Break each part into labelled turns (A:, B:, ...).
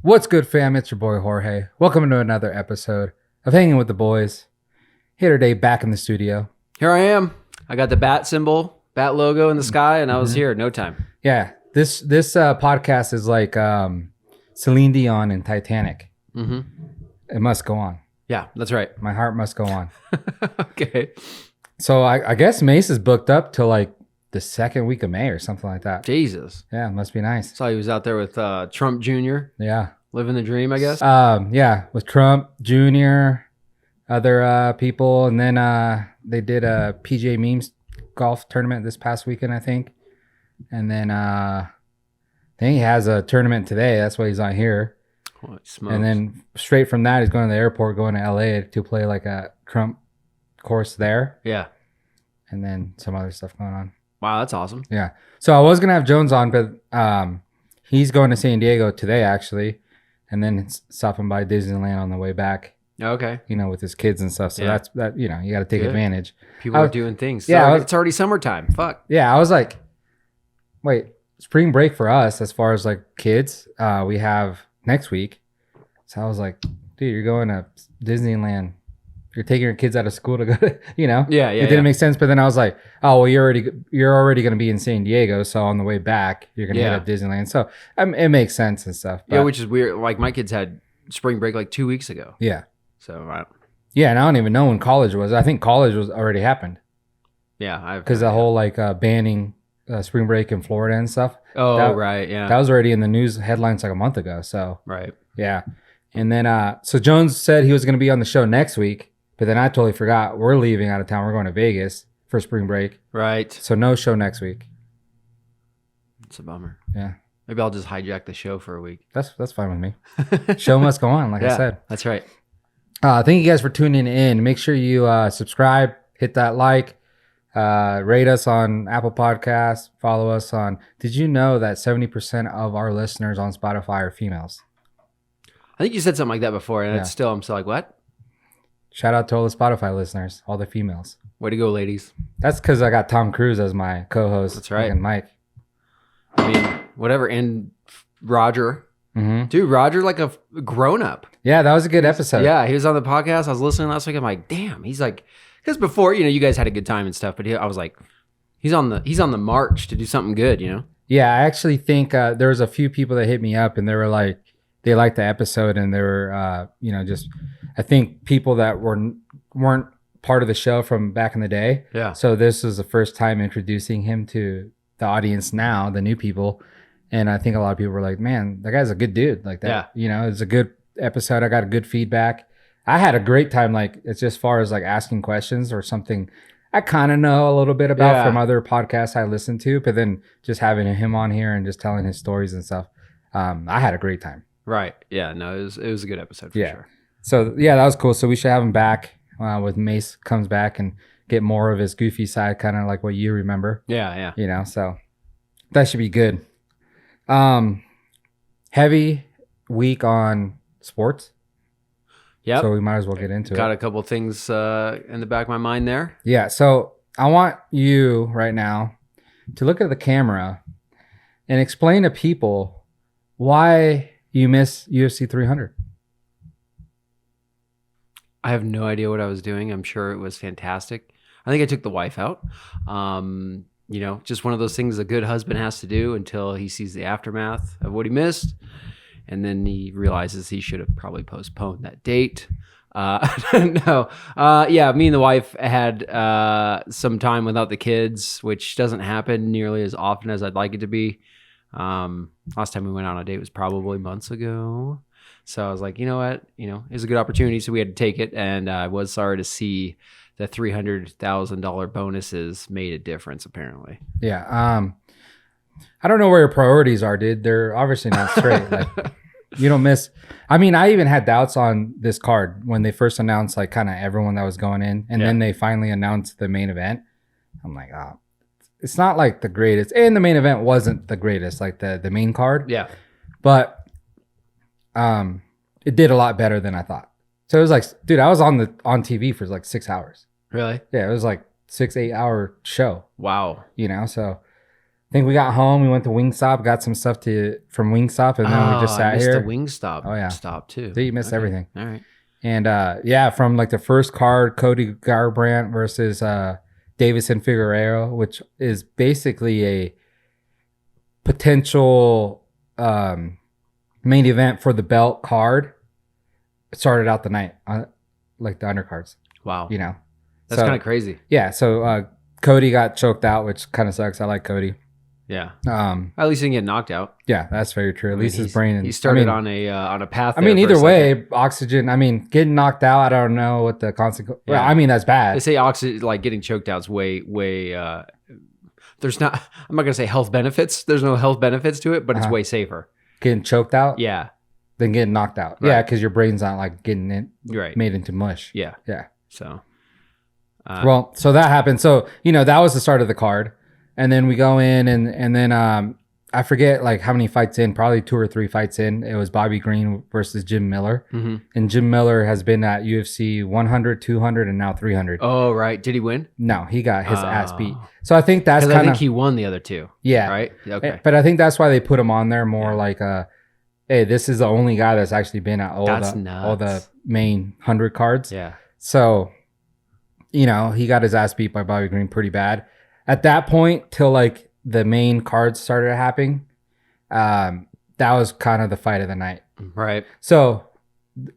A: What's good, fam? It's your boy Jorge. Welcome to another episode of Hanging with the Boys. Here today, back in the studio.
B: Here I am. I got the bat symbol, bat logo in the sky, and I was here. No time.
A: Yeah, this podcast is like Celine Dion and Titanic.
B: Mm-hmm.
A: It must go on.
B: Yeah, that's right.
A: My heart must go on.
B: Okay.
A: So I guess Mace is booked up till like the second week of May or something like that.
B: Jesus.
A: Yeah, it must be nice.
B: Saw he was out there with Trump Jr.
A: Yeah.
B: Living the dream, I guess.
A: Yeah, with Trump Jr., other people, and then they did a PGA Memes golf tournament this past weekend, I think. And then I think he has a tournament today. That's why he's not here.
B: Holy smokes.
A: And then straight from that, he's going to the airport, going to LA to play like a Trump course there.
B: Yeah.
A: And then some other stuff going on.
B: Wow, that's awesome.
A: Yeah. So I was going to have Jones on, but he's going to San Diego today, actually. And then stopping by Disneyland on the way back.
B: Okay.
A: You know, with his kids and stuff. So
B: Yeah.
A: that's that. You know, you got to take advantage.
B: People are doing things.
A: Yeah,
B: It's already summertime. Fuck.
A: Yeah, I was like, wait, spring break for us as far as like kids, we have next week. So I was like, dude, you're going to Disneyland. You're taking your kids out of school to go to, you know?
B: Yeah.
A: It didn't make sense. But then I was like, oh, well, you're already going to be in San Diego. So on the way back, you're going to hit up Disneyland. So it makes sense and stuff. But,
B: yeah, which is weird. Like my kids had spring break like 2 weeks ago.
A: Yeah.
B: So
A: Yeah, and I don't even know when college was. I think college was already happened.
B: yeah,
A: Because the whole like banning spring break in Florida and stuff.
B: Oh, right. Yeah.
A: That was already in the news headlines like a month ago. So
B: Right.
A: yeah. And then so Jones said he was going to be on the show next week, but then I totally forgot. We're leaving out of town. We're going to Vegas for spring break.
B: Right.
A: So no show next week.
B: It's a bummer.
A: Yeah.
B: Maybe I'll just hijack the show for a week.
A: That's fine with me. Show must go on, like I said.
B: That's right.
A: Thank you guys for tuning in. Make sure you subscribe, hit that like, rate us on Apple Podcasts, follow us on. Did you know that 70% of our listeners on Spotify are females?
B: I think you said something like that before, and I'm still like, what?
A: Shout out to all the Spotify listeners, all the females.
B: Way to go, ladies.
A: That's because I got Tom Cruise as my co-host.
B: That's right.
A: And Mike.
B: I mean, whatever. And Roger.
A: Mm-hmm.
B: Dude, Roger like a grown-up.
A: Yeah, that was a good episode.
B: Yeah, he was on the podcast. I was listening last week. I'm like, damn. He's like, because before, you guys had a good time and stuff, but I was like, he's on the march to do something good,
A: Yeah, I actually think there was a few people that hit me up and they were like, they liked the episode and they were, just, I think people that weren't part of the show from back in the day.
B: Yeah.
A: So this is the first time introducing him to the audience now, the new people. And I think a lot of people were like, man, that guy's a good dude. Like that, it's a good episode. I got a good feedback. I had a great time. Like it's just far as like asking questions or something I kind of know a little bit about from other podcasts I listen to, but then just having him on here and just telling his stories and stuff. I had a great time.
B: Right. Yeah. No, it was a good episode for sure.
A: So yeah, that was cool. So we should have him back with Mace comes back and get more of his goofy side, kind of like what you remember.
B: Yeah. Yeah.
A: So that should be good. Heavy week on sports.
B: Yeah.
A: So we might as well get into it.
B: Got a couple things in the back of my mind there.
A: Yeah. So I want you right now to look at the camera and explain to people why you miss UFC 300.
B: I have no idea what I was doing. I'm sure it was fantastic. I think I took the wife out. Just one of those things a good husband has to do until he sees the aftermath of what he missed. And then he realizes he should have probably postponed that date. No. Me and the wife had some time without the kids, which doesn't happen nearly as often as I'd like it to be. Last time we went on a date was probably months ago. So I was like, you know what? It was a good opportunity. So we had to take it. And I was sorry to see the $300,000 bonuses made a difference, apparently.
A: Yeah. I don't know where your priorities are, dude. They're obviously not straight. Like you don't miss. I mean, I even had doubts on this card when they first announced like kind of everyone that was going in. And then they finally announced the main event. I'm like, oh, it's not like the greatest. And the main event wasn't the greatest, like the main card.
B: Yeah.
A: But it did a lot better than I thought. So it was like, dude, I was on TV for like 6 hours.
B: Really?
A: Yeah, it was like 6-8 hour show.
B: Wow.
A: So I think we got home. We went to Wingstop, got some stuff from Wingstop, and then we just sat here.
B: I missed the Wingstop stop too.
A: So you missed everything.
B: All right.
A: And from like the first card, Cody Garbrandt versus Davison Figueiredo, which is basically a potential main event for the belt card, started out the night on like the undercards.
B: Wow.
A: You know,
B: that's kind of crazy.
A: Yeah. So Cody got choked out, which kind of sucks. I like Cody.
B: Yeah. At least he didn't get knocked out.
A: Yeah, that's very true. At least his brain.
B: He started on a path.
A: I mean, either way, oxygen. I mean, getting knocked out. I don't know what the consequence. Yeah. Well, I mean, that's bad.
B: They say oxygen, like getting choked out, is way. There's not. I'm not gonna say health benefits. There's no health benefits to it, but it's way safer.
A: Getting choked out.
B: Yeah.
A: Than getting knocked out. Right. Yeah, because your brain's not like getting made into mush.
B: Yeah.
A: Yeah.
B: So.
A: So that happened. So that was the start of the card. And then we go in and then I forget like how many fights in, probably 2 or 3 fights in. It was Bobby Green versus Jim Miller. Mm-hmm. And Jim Miller has been at UFC 100, 200, and now 300.
B: Oh, right. Did he win?
A: No, he got his ass beat. So I think that's kind of...
B: I think he won the other 2.
A: Yeah.
B: Right? Okay.
A: But I think that's why they put him on there more like, hey, this is the only guy that's actually been at all the main 100 cards.
B: Yeah.
A: So, he got his ass beat by Bobby Green pretty bad. At that point, till like the main cards started happening, that was kind of the fight of the night.
B: Right.
A: So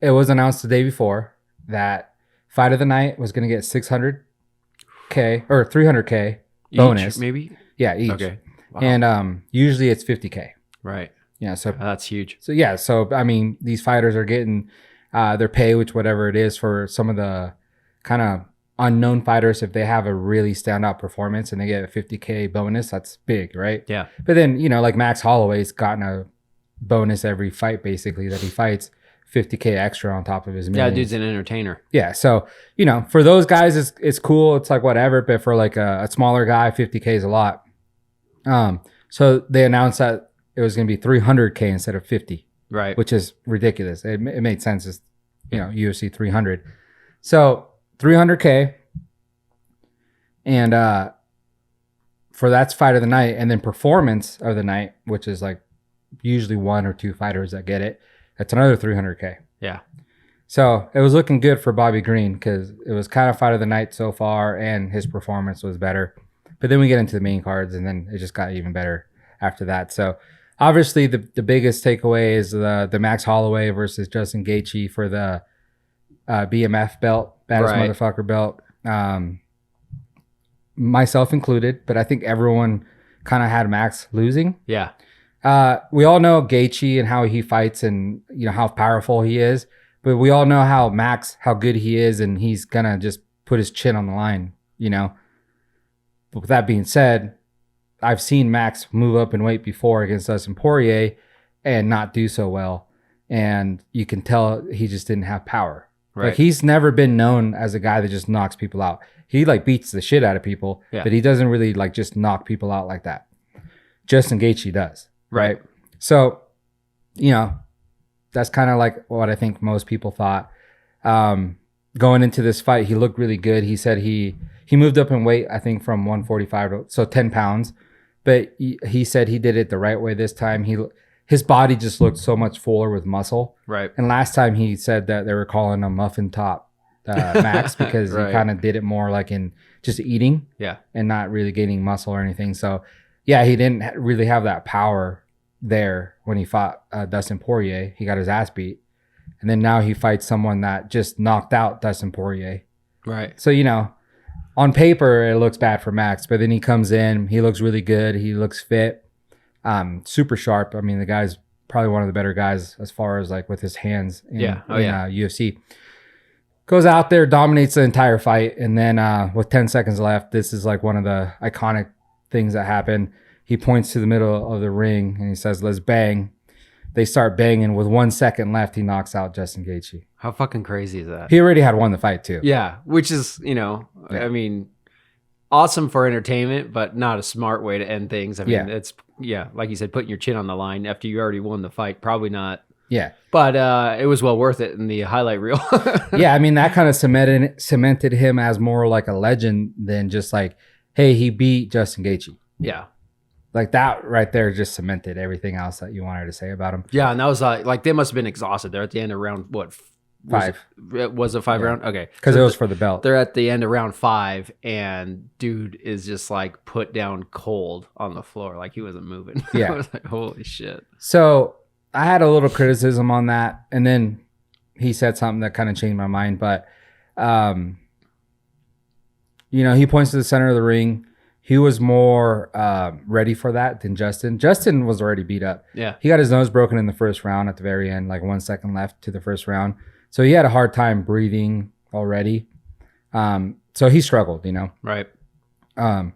A: it was announced the day before that fight of the night was going to get $600K or $300K bonus.
B: Each, maybe?
A: Yeah, each.
B: Okay. Wow.
A: And usually it's $50K.
B: Right.
A: Yeah. So
B: that's huge.
A: So yeah. So I mean, these fighters are getting their pay, which whatever it is, for some of the kind of unknown fighters. If they have a really standout performance and they get a $50K bonus, that's big, right?
B: Yeah.
A: But then like Max Holloway's gotten a bonus every fight basically that he fights, $50K extra on top of his millions.
B: Yeah, dude's an entertainer.
A: Yeah. So for those guys, it's cool. It's like whatever. But for like a smaller guy, $50K is a lot. So they announced that it was going to be $300K instead of $50.
B: Right.
A: Which is ridiculous. It made sense. It's UFC 300. So $300K, and for that's fight of the night, and then performance of the night, which is like usually 1 or 2 fighters that get it. That's another $300K.
B: Yeah.
A: So it was looking good for Bobby Green because it was kind of fight of the night so far, and his performance was better. But then we get into the main cards, and then it just got even better after that. So obviously the biggest takeaway is the Max Holloway versus Justin Gaethje for the BMF belt, baddest motherfucker belt, myself included, but I think everyone kind of had Max losing.
B: Yeah.
A: We all know Gaethje and how he fights and how powerful he is, but we all know how good he is, and he's gonna just put his chin on the line, But with that being said, I've seen Max move up in weight before against Dustin Poirier and not do so well, and you can tell he just didn't have power. Right. Like he's never been known as a guy that just knocks people out. He like beats the shit out of people, but he doesn't really like just knock people out like that. Justin Gaethje does. Right. So, that's kind of like what I think most people thought. Going into this fight, he looked really good. He said he moved up in weight, I think from 145 to 10 pounds, but he said he did it the right way this time. His body just looked so much fuller with muscle.
B: Right.
A: And last time he said that they were calling him muffin top Max because he kind of did it more like in just eating.
B: Yeah.
A: And not really gaining muscle or anything. So, yeah, he didn't really have that power there when he fought Dustin Poirier. He got his ass beat. And then now he fights someone that just knocked out Dustin Poirier.
B: Right.
A: So, on paper, it looks bad for Max. But then he comes in. He looks really good. He looks fit. Super sharp. I mean, the guy's probably one of the better guys as far as like with his hands in UFC. Goes out there, dominates the entire fight, and then with 10 seconds left, this is like one of the iconic things that happened. He points to the middle of the ring and he says, "Let's bang." They start banging. With 1 second left, he knocks out Justin Gaethje.
B: How fucking crazy is that?
A: He already had won the fight too.
B: Yeah, which is, I mean, awesome for entertainment, but not a smart way to end things. I mean, it's, like you said, putting your chin on the line after you already won the fight, probably not.
A: Yeah.
B: But it was well worth it in the highlight reel.
A: Yeah, I mean, that kind of cemented him as more like a legend than just like, hey, he beat Justin Gaethje.
B: Yeah.
A: Like that right there just cemented everything else that you wanted to say about him.
B: Yeah, and that was like they must have been exhausted. They're at the end of round what?
A: 5.
B: Was it 5 round? Okay,
A: because it was for the belt.
B: They're at the end of round 5, and dude is just like put down cold on the floor, like he wasn't moving.
A: Yeah,
B: I was like, holy shit.
A: So I had a little criticism on that, and then he said something that kind of changed my mind. But, he points to the center of the ring. He was more ready for that than Justin. Justin was already beat up.
B: Yeah.
A: He got his nose broken in the first round at the very end, like 1 second left to the first round. So he had a hard time breathing already. So he struggled,
B: Right.
A: The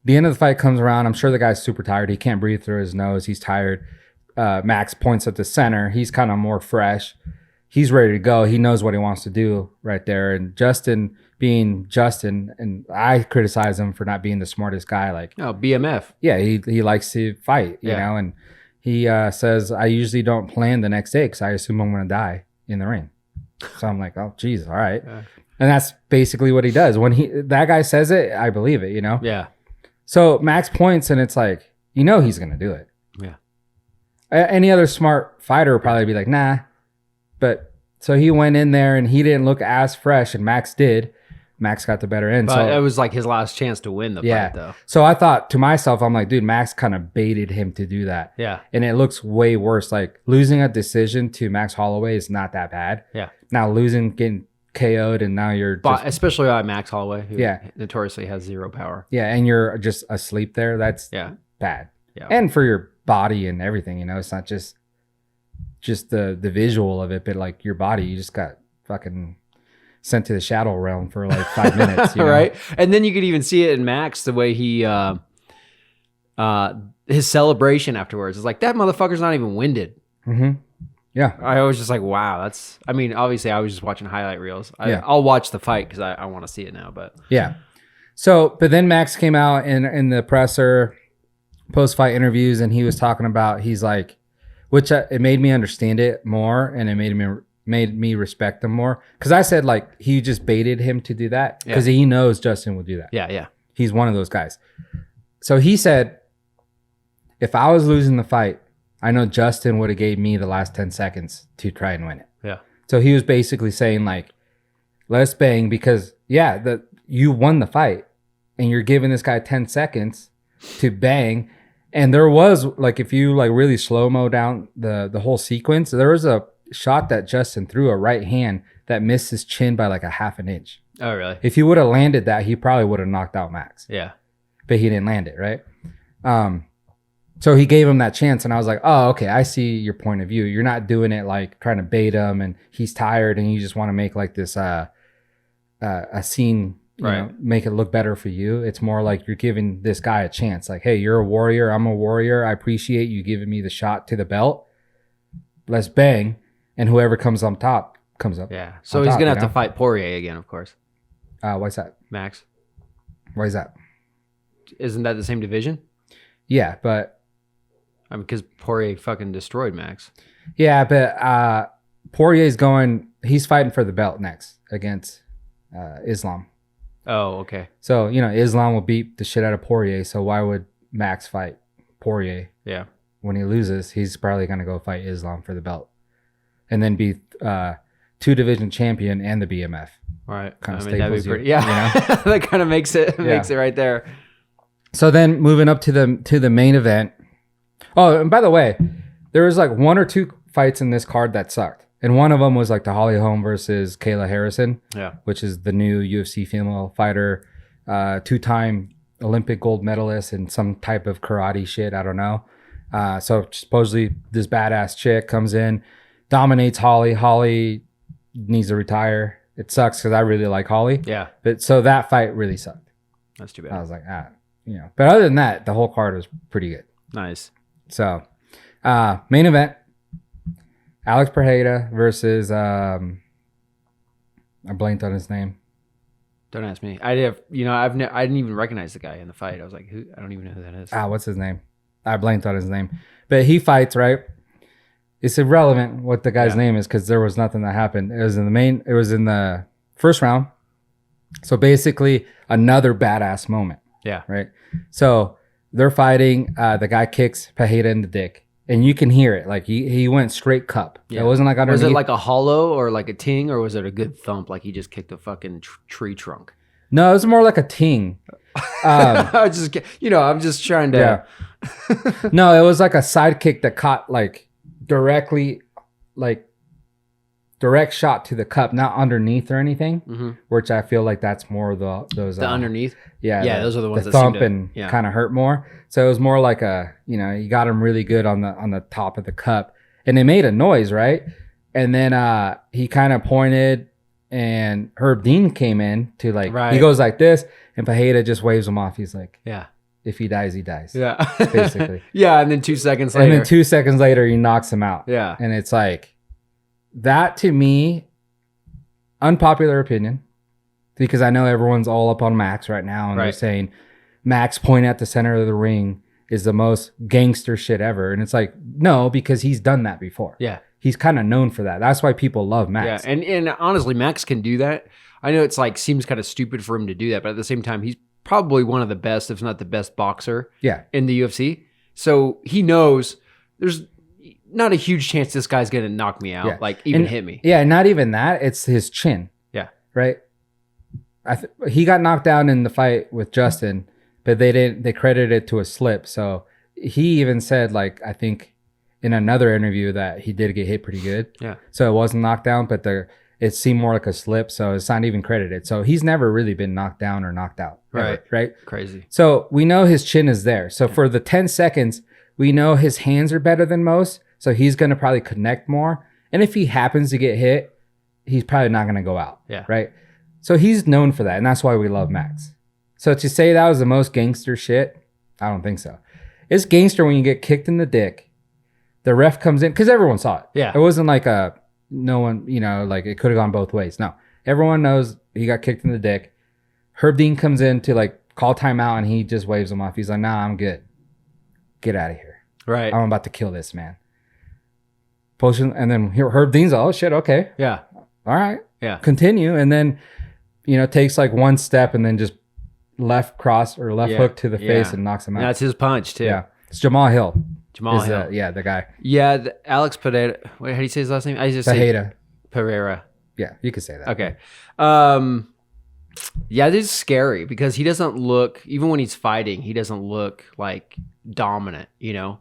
A: end of the fight comes around. I'm sure the guy's super tired. He can't breathe through his nose. He's tired. Max points at the center. He's kind of more fresh. He's ready to go. He knows what he wants to do right there. And Justin being Justin, and I criticize him for not being the smartest guy. Like,
B: BMF.
A: Yeah, he likes to fight, you know, and he says, I usually don't plan the next day because I assume I'm going to die in the ring. So I'm like, oh, geez, all right. And that's basically what he does. When that guy says it, I believe it,
B: Yeah.
A: So Max points, and it's like, he's going to do it.
B: Yeah.
A: Any other smart fighter would probably be like, nah. But so he went in there, and he didn't look as fresh, and Max did. Max got the better end.
B: But
A: so
B: it was like his last chance to win the fight, though.
A: So I thought to myself, I'm like, dude, Max kind of baited him to do that.
B: Yeah.
A: And it looks way worse. Like losing a decision to Max Holloway is not that bad.
B: Yeah.
A: Now losing, getting KO'd, and now you're just,
B: especially by Max Holloway, who
A: Yeah.
B: notoriously has zero power.
A: yeah, and you're just asleep there. That's bad.
B: Yeah.
A: And for your body and everything, it's not just the visual of it, but like your body, you just got fucking sent to the shadow realm for like 5 minutes.
B: Right. And then you could even see it in Max, the way he, his celebration afterwards is like, that motherfucker's not even winded.
A: Mm-hmm. Yeah.
B: I was just like, wow, obviously I was just watching highlight reels.
A: Yeah.
B: I'll watch the fight because I want to see it now, but.
A: Yeah. So, but then Max came out in the presser post-fight interviews, and he was talking about, he's like, which it made me understand it more, and it made me respect him more. Because I said, like, he just baited him to do that because he knows Justin will do that.
B: Yeah, yeah.
A: He's one of those guys. So he said, if I was losing the fight, I know Justin would have gave me the last 10 seconds to try and win it.
B: Yeah.
A: So he was basically saying, like, let's bang because, you won the fight and you're giving this guy 10 seconds to bang. And there was, like, if you, like, really slow-mo down the whole sequence, there was a shot that Justin threw, a right hand that missed his chin by, like, a half an inch.
B: Oh, really?
A: If he would have landed that, he probably would have knocked out Max.
B: Yeah.
A: But he didn't land it, right? So he gave him that chance, and I was like, oh, okay, I see your point of view. You're not doing it, like, trying to bait him, and he's tired, and you just want to make, like, this a scene, you know, make it look better for you. It's more like you're giving this guy a chance. Like, hey, you're a warrior. I'm a warrior. I appreciate you giving me the shot to the belt. Let's bang. And whoever comes on top comes up.
B: Yeah. So he's going to have to fight Poirier again, of course.
A: Why's that?
B: Max.
A: Why is that?
B: Isn't that the same division?
A: Yeah, but...
B: I mean, because Poirier fucking destroyed Max.
A: Yeah, but Poirier's he's fighting for the belt next against Islam.
B: Oh, okay.
A: So, Islam will beat the shit out of Poirier. So why would Max fight Poirier?
B: Yeah.
A: When he loses, he's probably going to go fight Islam for the belt. And then be 2-division champion and the BMF.
B: Right.
A: Kind of
B: that'd be pretty. Yeah. That kind of makes it right there.
A: So then moving up to the main event. Oh, and by the way, there was like 1 or 2 fights in this card that sucked. And one of them was like the Holly Holm versus Kayla Harrison, which is the new UFC female fighter, 2-time Olympic gold medalist in some type of karate shit. I don't know. So supposedly this badass chick comes in, dominates Holly. Holly needs to retire. It sucks because I really like Holly.
B: Yeah.
A: But so that fight really sucked.
B: That's too bad.
A: I was like, But other than that, the whole card was pretty good.
B: Nice.
A: So, main event, Alex Pereira versus, I blanked on his name.
B: Don't ask me. I didn't even recognize the guy in the fight. I was like, who? I don't even know who that is.
A: What's his name? I blanked on his name. But he fights, right? It's irrelevant what the guy's name is because there was nothing that happened. It was in the first round. So basically another badass moment.
B: Yeah.
A: Right. So they're fighting. The guy kicks Pereira in the dick. And you can hear it. Like he went straight cup. Yeah. It wasn't like underneath.
B: Was it like a hollow or like a ting, or was it a good thump? Like he just kicked a fucking tree trunk.
A: No, it was more like a ting.
B: I'm just trying to.
A: Yeah. No, it was like a side kick that caught like directly, like direct shot to the cup, not underneath or anything. Which I feel like that's more those
B: underneath.
A: Yeah,
B: those are the ones
A: the
B: that
A: thump
B: seem to,
A: and kind of hurt more. So it was more like you got him really good on the top of the cup, and it made a noise, right? And then he kind of pointed, and Herb Dean came in to he goes like this, and Pereira just waves him off. He's like,
B: yeah,
A: if he dies, he dies.
B: Yeah,
A: basically.
B: Yeah, and then 2 seconds later,
A: he knocks him out.
B: Yeah,
A: and it's like that to me, unpopular opinion. Because I know everyone's all up on Max right now, and they're saying Max point at the center of the ring is the most gangster shit ever. And it's like, no, because he's done that before.
B: Yeah.
A: He's kind of known for that. That's why people love Max.
B: Yeah, and honestly, Max can do that. I know it's like seems kind of stupid for him to do that, but at the same time, he's probably one of the best, if not the best boxer in the UFC. So he knows there's not a huge chance this guy's going to knock me out, hit me.
A: Yeah, not even that. It's his chin.
B: Yeah.
A: Right? He got knocked down in the fight with Justin, but they credited it to a slip. So he even said, I think in another interview that he did get hit pretty good.
B: Yeah.
A: So it wasn't knocked down, but it seemed more like a slip. So it's not even credited. So he's never really been knocked down or knocked out.
B: Right.
A: Right.
B: Crazy.
A: So we know his chin is there. So for the 10 seconds, we know his hands are better than most. So he's going to probably connect more. And if he happens to get hit, he's probably not going to go out.
B: Yeah.
A: Right. So he's known for that, and that's why we love Max. So to say that was the most gangster shit, I don't think so. It's gangster when you get kicked in the dick. The ref comes in, because everyone saw it.
B: Yeah.
A: It wasn't like no one, it could have gone both ways. No. Everyone knows he got kicked in the dick. Herb Dean comes in to call timeout, and he just waves him off. He's like, nah, I'm good. Get out of here.
B: Right.
A: I'm about to kill this man. And then Herb Dean's like, oh shit, okay.
B: Yeah.
A: All right.
B: Yeah.
A: Continue. And then takes one step and then just left cross or left hook to the face and knocks him out.
B: That's his punch too.
A: Yeah. It's Jamal Hill.
B: Hill.
A: The guy.
B: Yeah. Alex Pereira. Wait, how do you say his last name? I just say Pereira.
A: Yeah, you could say that.
B: Okay. Yeah, this is scary because he doesn't look, even when he's fighting, he doesn't look dominant, It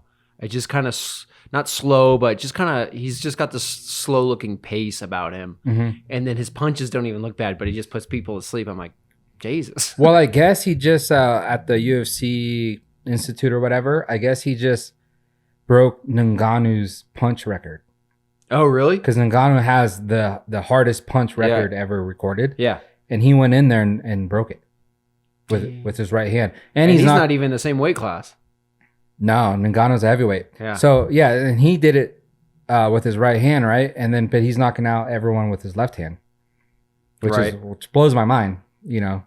B: just kind of, not slow, but just kind of, he's just got this slow looking pace about him. Mm-hmm. And then his punches don't even look bad, but he just puts people to sleep. I'm like, Jesus.
A: Well, I guess he just, at the UFC Institute or whatever, I guess he just broke Ngannou's punch record.
B: Oh, really?
A: Because Ngannou has the hardest punch record ever recorded.
B: Yeah. And
A: he went in there and broke it with his right hand. And he's
B: not even the same weight class.
A: No, Ngannou's a heavyweight.
B: Yeah.
A: So, yeah, and he did it with his right hand, right? But he's knocking out everyone with his left hand, which blows my mind,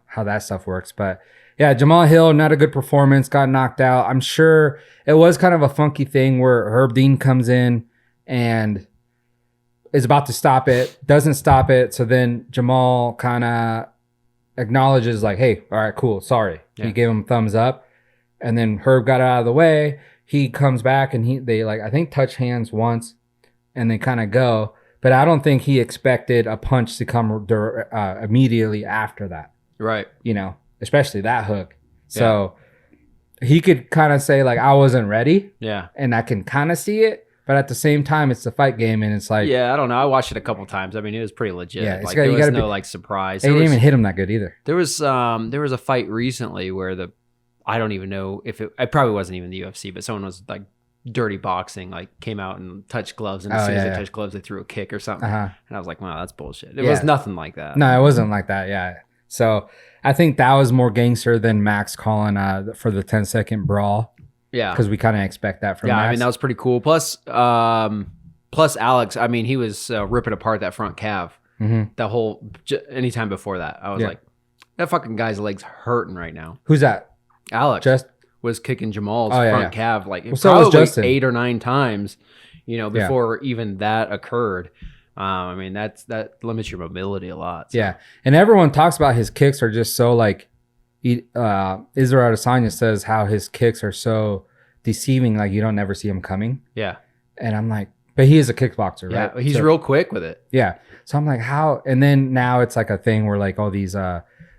A: how that stuff works. But, yeah, Jamal Hill, not a good performance, got knocked out. I'm sure it was kind of a funky thing where Herb Dean comes in and is about to stop it, doesn't stop it. So then Jamal kind of acknowledges hey, all right, cool, sorry. Yeah. He gave him a thumbs up. And then Herb got out of the way. He comes back and they I think touch hands once and they kind of go. But I don't think he expected a punch to come immediately after that.
B: Right.
A: Especially that hook. So he could kind of say I wasn't ready.
B: Yeah.
A: And I can kind of see it. But at the same time, it's a fight game, and it's
B: yeah, I don't know. I watched it a couple times. I mean, it was pretty legit.
A: Yeah,
B: there was no surprise.
A: They didn't even hit him that good either.
B: There was a fight recently where I don't even know if it probably wasn't even the UFC, but someone was dirty boxing, came out and touched gloves, and as soon as they touched gloves, they threw a kick or something. And I was like, wow, that's bullshit. It was nothing like that.
A: No, it wasn't like that. Yeah. So I think that was more gangster than Max calling for the 10-second brawl.
B: Yeah,
A: because we kind of expect that from Max.
B: I mean, that was pretty cool. Plus Alex, I mean, he was ripping apart that front calf. Mm-hmm. That whole anytime before that, I was like, that fucking guy's legs hurting right now.
A: Who's that?
B: Alex was kicking Jamal's front calf probably 8 or 9 times, before even that occurred. I mean, that limits your mobility a lot. So.
A: Yeah, and everyone talks about his kicks are just so Israel Adesanya says how his kicks are so deceiving, like you don't never see him coming.
B: Yeah.
A: And I'm like, but he is a kickboxer, right?
B: Yeah, he's real quick with it.
A: Yeah. So I'm like, how? And then now it's like a thing where like all these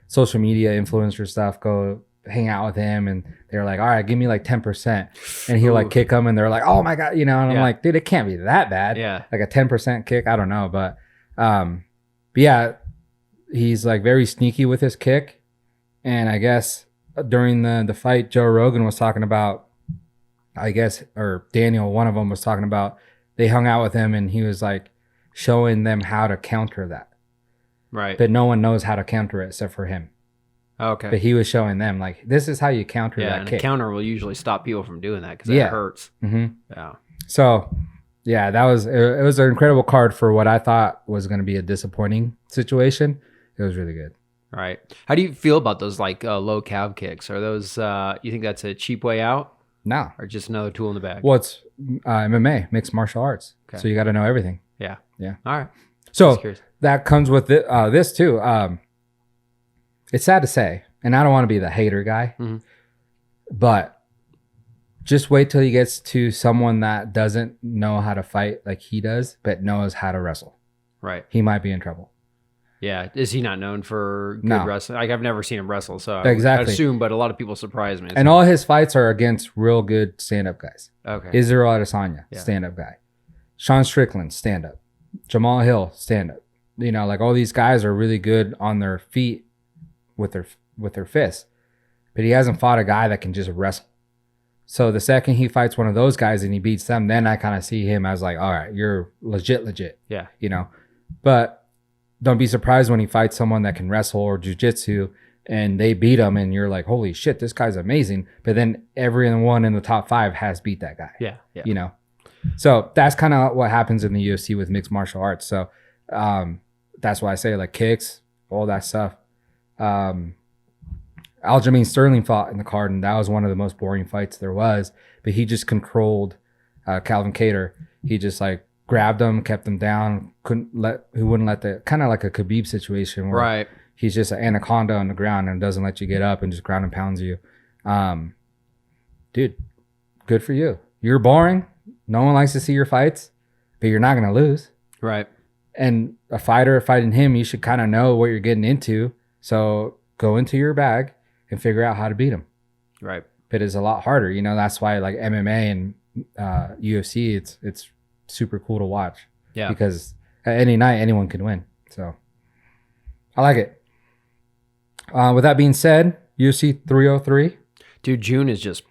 A: social media influencer stuff go hang out with him, and they're like, all right, give me like 10%, and he'll like kick them, and they're like, oh my god, and I'm like, dude, it can't be that bad.
B: Yeah,
A: like a 10% kick, I don't know, but yeah, he's like very sneaky with his kick. And I guess during the fight, Joe Rogan was talking about, I guess, or Daniel, one of them was talking about, they hung out with him and he was like showing them how to counter that.
B: Right.
A: But no one knows how to counter it except for him.
B: Okay.
A: But he was showing them like, this is how you counter that
B: and
A: kick.
B: A counter will usually stop people from doing that because it hurts.
A: Mm-hmm.
B: Yeah.
A: So, yeah, it was an incredible card for what I thought was going to be a disappointing situation. It was really good.
B: Right. How do you feel about those like low calf kicks? Are those, you think that's a cheap way out?
A: No.
B: Or just another tool in the bag?
A: Well, it's MMA, mixed martial arts. Okay. So you got to know everything.
B: Yeah.
A: Yeah.
B: All right.
A: So that comes with this too. It's sad to say, and I don't want to be the hater guy, but just wait till he gets to someone that doesn't know how to fight like he does, but knows how to wrestle.
B: Right.
A: He might be in trouble.
B: Yeah. Is he not known for good wrestling? Like, I've never seen him wrestle, so
A: exactly.
B: I assume, but a lot of people surprise me.
A: And all his fights are against real good stand-up guys.
B: Okay.
A: Israel Adesanya, stand-up guy. Sean Strickland, stand-up. Jamal Hill, stand-up. Like all these guys are really good on their feet with their fists, but he hasn't fought a guy that can just wrestle. So the second he fights one of those guys and he beats them, then I kind of see him as like, all right, you're legit.
B: Yeah.
A: But don't be surprised when he fights someone that can wrestle or jiu-jitsu and they beat him and you're like, holy shit, this guy's amazing. But then everyone in the top 5 has beat that guy.
B: Yeah.
A: So that's kind of what happens in the UFC with mixed martial arts. So that's why I say like kicks, all that stuff. Aljamain Sterling fought in the card, and that was one of the most boring fights there was. But he just controlled Calvin Kattar. He just like grabbed him, kept him down, wouldn't let the kind of like a Khabib situation where he's just an anaconda on the ground and doesn't let you get up and just ground and pounds you. Dude, good for you. You're boring. No one likes to see your fights, but you're not gonna lose.
B: Right.
A: And a fighter fighting him, you should kind of know what you're getting into. So go into your bag and figure out how to beat him.
B: Right.
A: But it's a lot harder. That's why like MMA and UFC, it's super cool to watch.
B: Yeah.
A: Because at any night, anyone can win. So I like it. With that being said, UFC 303.
B: Dude, June is just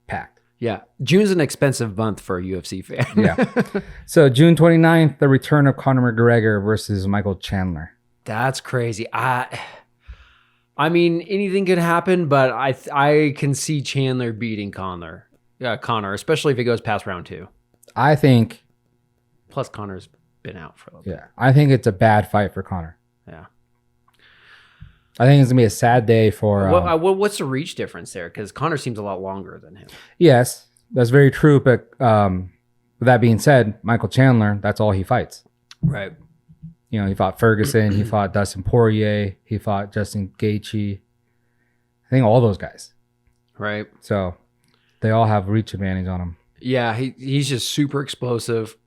A: packed.
B: Yeah. June's an expensive month for a UFC fan.
A: Yeah. So June 29th, the return of Conor McGregor versus Michael Chandler.
B: That's crazy. I mean, anything could happen, but I can see Chandler beating Conor, especially if it goes past round 2.
A: I think.
B: Plus, Conor's been out for a little bit.
A: Yeah, I think it's a bad fight for Conor.
B: Yeah.
A: I think it's gonna be a sad day for.
B: What's the reach difference there? Because Conor seems a lot longer than him.
A: Yes, that's very true. But with that being said, Michael Chandler, that's all he fights.
B: Right.
A: He fought Ferguson, he fought Dustin Poirier, he fought Justin Gaethje. I think all those guys.
B: Right.
A: So they all have reach advantage on him.
B: Yeah, he's just super explosive.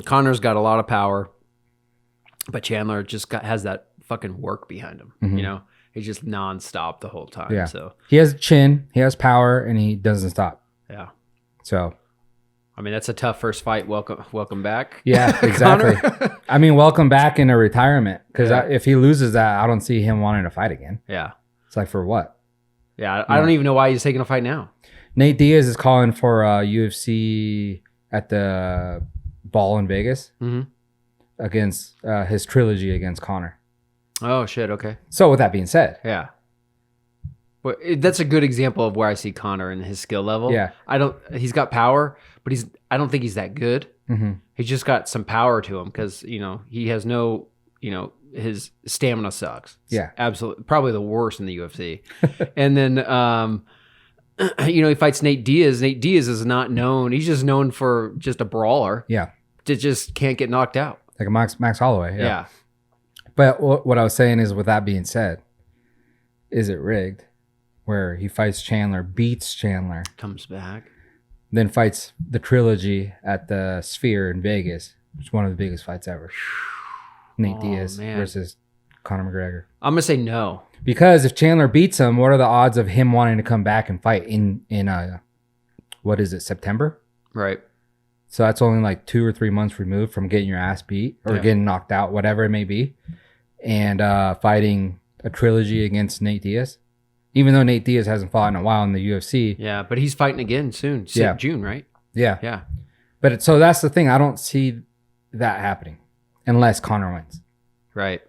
B: Conor's got a lot of power, but Chandler just has that fucking work behind him. Mm-hmm. He's just nonstop the whole time.
A: Yeah.
B: So
A: he has chin, he has power, and he doesn't stop.
B: Yeah.
A: So.
B: I mean, that's a tough first fight. Welcome back.
A: Yeah, exactly. I mean, welcome back in a retirement. Because if he loses that, I don't see him wanting to fight again.
B: Yeah.
A: It's like, for what?
B: Yeah, I don't even know why he's taking a fight now.
A: Nate Diaz is calling for UFC at the Ball in Vegas against his trilogy against Conor.
B: Oh, shit. Okay.
A: So with that being said.
B: Yeah. Well, that's a good example of where I see Conor and his skill level.
A: Yeah.
B: He's got power, but I don't think he's that good.
A: Mm-hmm.
B: He's just got some power to him because, he has no, his stamina sucks.
A: Yeah.
B: Absolutely. Probably the worst in the UFC. And then, he fights Nate Diaz. Nate Diaz is not known. He's just known for just a brawler.
A: Yeah.
B: That just can't get knocked out.
A: Like a Max Holloway.
B: Yeah.
A: But what I was saying is, with that being said, Is It Rigged, where he fights Chandler, beats Chandler,
B: comes back,
A: then fights the trilogy at the Sphere in Vegas, which is one of the biggest fights ever. Nate Diaz versus Conor McGregor.
B: I'm gonna say no,
A: because if Chandler beats him, what are the odds of him wanting to come back and fight in what is it, September?
B: Right.
A: So that's only like 2 or 3 months removed from getting your ass beat or getting knocked out, whatever it may be, and fighting a trilogy against Nate Diaz. Even though Nate Diaz hasn't fought in a while in the UFC.
B: Yeah, but he's fighting again soon. June, right?
A: Yeah.
B: Yeah.
A: But so that's the thing. I don't see that happening unless Conor wins.
B: Right.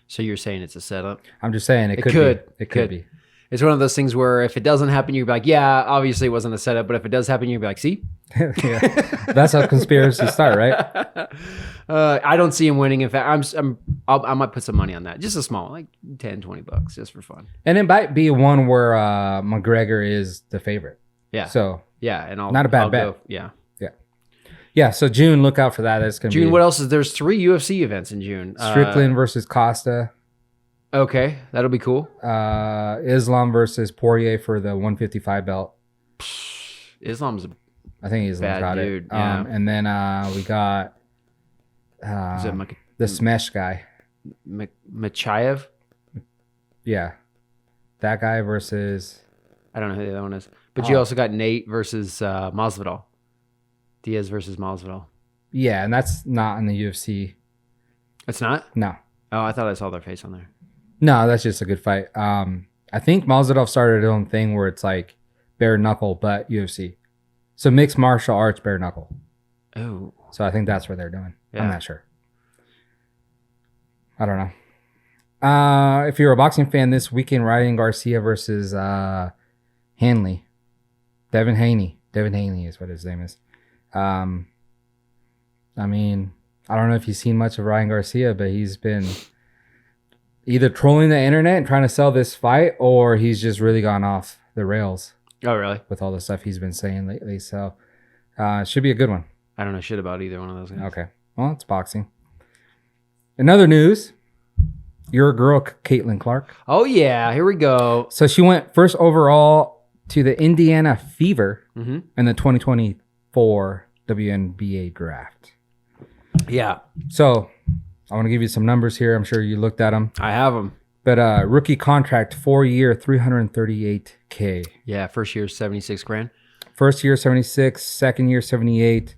B: So you're saying it's a setup?
A: I'm just saying it could be.
B: It's one of those things where if it doesn't happen, you'd be like, yeah, obviously it wasn't a setup. But if it does happen, you'd be like, see?
A: Yeah. That's how conspiracies start, right?
B: I don't see him winning. In fact, I might put some money on that. Just a small, like $10-$20 just for fun.
A: And it might be one where McGregor is the favorite.
B: Yeah.
A: So
B: yeah, and
A: not a bad bet. Yeah. So June, look out for that. That's gonna be
B: June. What else is there's 3 UFC events in June?
A: Strickland versus Costa.
B: Okay, that'll be cool.
A: Islam versus Poirier for the 155 belt.
B: Islam's
A: I think Islam's
B: bad
A: got
B: dude.
A: it.
B: Yeah.
A: And then we got the Smesh guy.
B: Machayev?
A: Yeah. That guy versus...
B: I don't know who the other one is. But you also got Nate versus Masvidal. Diaz versus Masvidal.
A: Yeah, and that's not in the UFC.
B: It's not?
A: No.
B: Oh, I thought I saw their face on there.
A: No, that's just a good fight. I think Masvidal started his own thing where it's like bare knuckle, but UFC. So mixed martial arts, bare knuckle.
B: Oh.
A: So I think that's what they're doing. Yeah. I'm not sure. I don't know. If you're a boxing fan, this weekend, Ryan Garcia versus Hanley. Devin Haney. Devin Haney is what his name is. I mean, I don't know if you've seen much of Ryan Garcia, but he's been either trolling the internet and trying to sell this fight, or he's just really gone off the rails.
B: Oh, really?
A: With all the stuff he's been saying lately. So it should be a good one.
B: I don't know shit about either one of those guys.
A: Okay. Well, it's boxing. In other news, your girl, Caitlin Clark.
B: Oh, yeah. Here we go.
A: So she went first overall to the Indiana Fever in the 2024 WNBA draft.
B: Yeah.
A: So I want to give you some numbers here. I'm sure you looked at them.
B: I have them.
A: But rookie contract, 4-year, $338K.
B: Yeah, first year, 76 grand.
A: First year, 76. Second year, 78.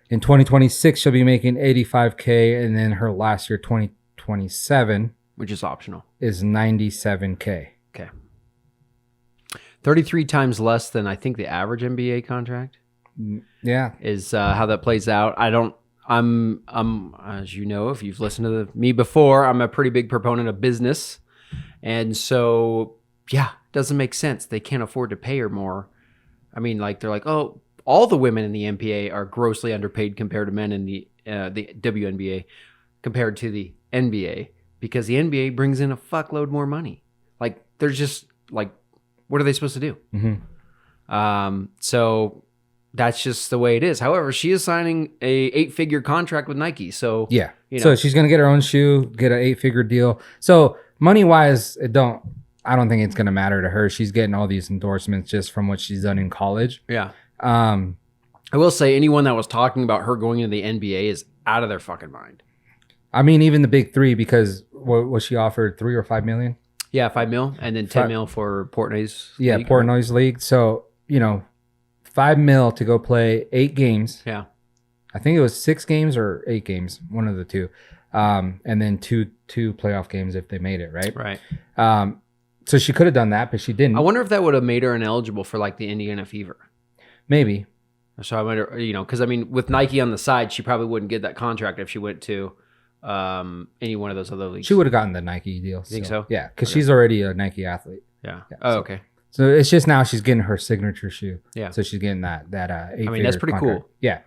A: In 2026, she'll be making $85K, and then her last year, 2027,
B: which is optional,
A: is $97K.
B: Okay. 33 times less than I think the average NBA contract.
A: Yeah,
B: is how that plays out. I'm as you know, if you've listened to me before, I'm a pretty big proponent of business, and so yeah, it doesn't make sense. They can't afford to pay her more. I mean, like they're like, oh, all the women in the NBA are grossly underpaid compared to men in the WNBA compared to the NBA because the NBA brings in a fuckload more money. Like they're just like, what are they supposed to do? So that's just the way it is. However, she is signing a 8-figure contract with Nike. So
A: yeah, so she's gonna get her own shoe, get an 8-figure deal. So money wise, I don't think it's gonna matter to her. She's getting all these endorsements just from what she's done in college.
B: Yeah. I will say anyone that was talking about her going into the NBA is out of their fucking mind.
A: I mean, even the big three, because what was she offered, $3 or $5 million?
B: Yeah, $5 million, and then $10 million for Portnoy's.
A: Yeah,
B: league,
A: Portnoy's league. So $5 million to go play 8 games.
B: Yeah,
A: I think it was 6 games or 8 games, one of the two, and then two playoff games if they made it, right?
B: Right.
A: So she could have done that, but she didn't.
B: I wonder if that would have made her ineligible for like the Indiana Fever.
A: Maybe.
B: So I wonder, because I mean, with Nike on the side, she probably wouldn't get that contract if she went to any one of those other leagues.
A: She would have gotten the Nike deal.
B: You think so?
A: Yeah, because she's already a Nike athlete.
B: Yeah.
A: Okay. So it's just now she's getting her signature shoe.
B: Yeah.
A: So she's getting that 8-figure
B: I mean, that's pretty
A: contract.
B: cool.
A: Yeah.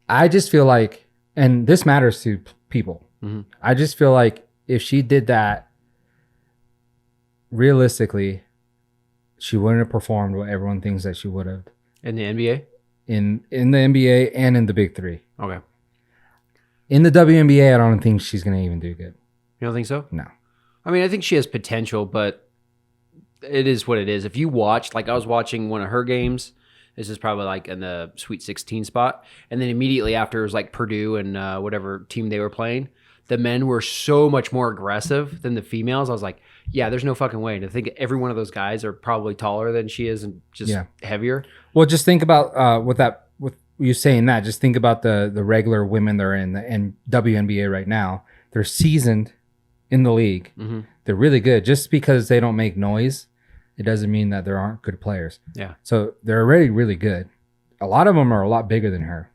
A: I just feel like, and this matters to people.
B: Mm-hmm.
A: I just feel like if she did that, realistically, she wouldn't have performed what everyone thinks that she would have.
B: In the NBA?
A: In the NBA and in the big three.
B: Okay.
A: In the WNBA, I don't think she's going to even do good.
B: You don't think so?
A: No.
B: I mean, I think she has potential, but it is what it is. If you watched, like I was watching one of her games, this is probably like in the Sweet 16 spot, and then immediately after it was like Purdue and whatever team they were playing. The men were so much more aggressive than the females. I was like, yeah, there's no fucking way. And I think every one of those guys are probably taller than she is and just heavier.
A: Well, just think about with you saying that, just think about the regular women that are in the WNBA right now. They're seasoned in the league. Mm-hmm. They're really good. Just because they don't make noise, it doesn't mean that there aren't good players.
B: Yeah.
A: So they're already really good. A lot of them are a lot bigger than her.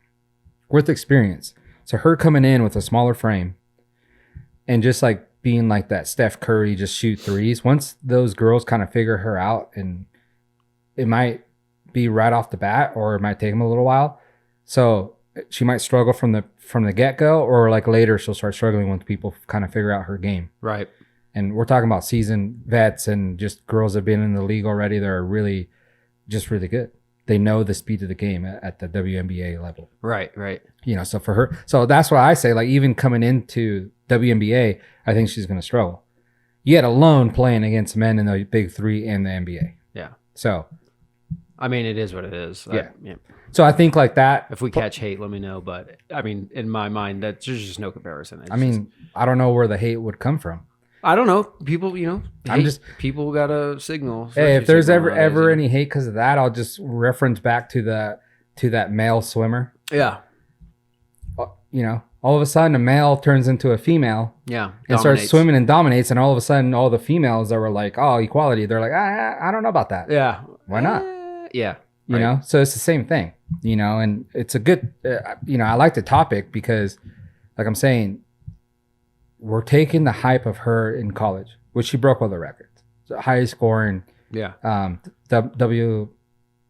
A: With experience. So her coming in with a smaller frame and just like being like that Steph Curry, just shoot threes. Once those girls kind of figure her out, and it might be right off the bat, or it might take them a little while. So she might struggle from the get-go, or like later she'll start struggling once people kind of figure out her game.
B: Right.
A: And we're talking about seasoned vets and just girls that have been in the league already that are really, just really good. They know the speed of the game at the WNBA level.
B: Right.
A: So for her, so that's why I say, like, even coming into WNBA, I think she's going to struggle. Yet alone playing against men in the big three and the NBA.
B: Yeah.
A: So,
B: I mean, it is what it is.
A: Yeah. So I think like that.
B: If we catch hate, let me know. But I mean, in my mind, there's just no comparison.
A: I don't know where the hate would come from.
B: I don't know. People, people got a signal.
A: Hey, if there's ever any hate because of that, I'll just reference back to that male swimmer.
B: Yeah.
A: All of a sudden a male turns into a female.
B: Yeah.
A: And starts swimming and dominates, and all of a sudden all the females that were like, oh, equality, they're like, I don't know about that.
B: Yeah.
A: Why not?
B: Yeah.
A: You know, so it's the same thing, and it's a good, I like the topic because, like I'm saying, we're taking the hype of her in college, which she broke all the records. So highest scoring, WNCAA or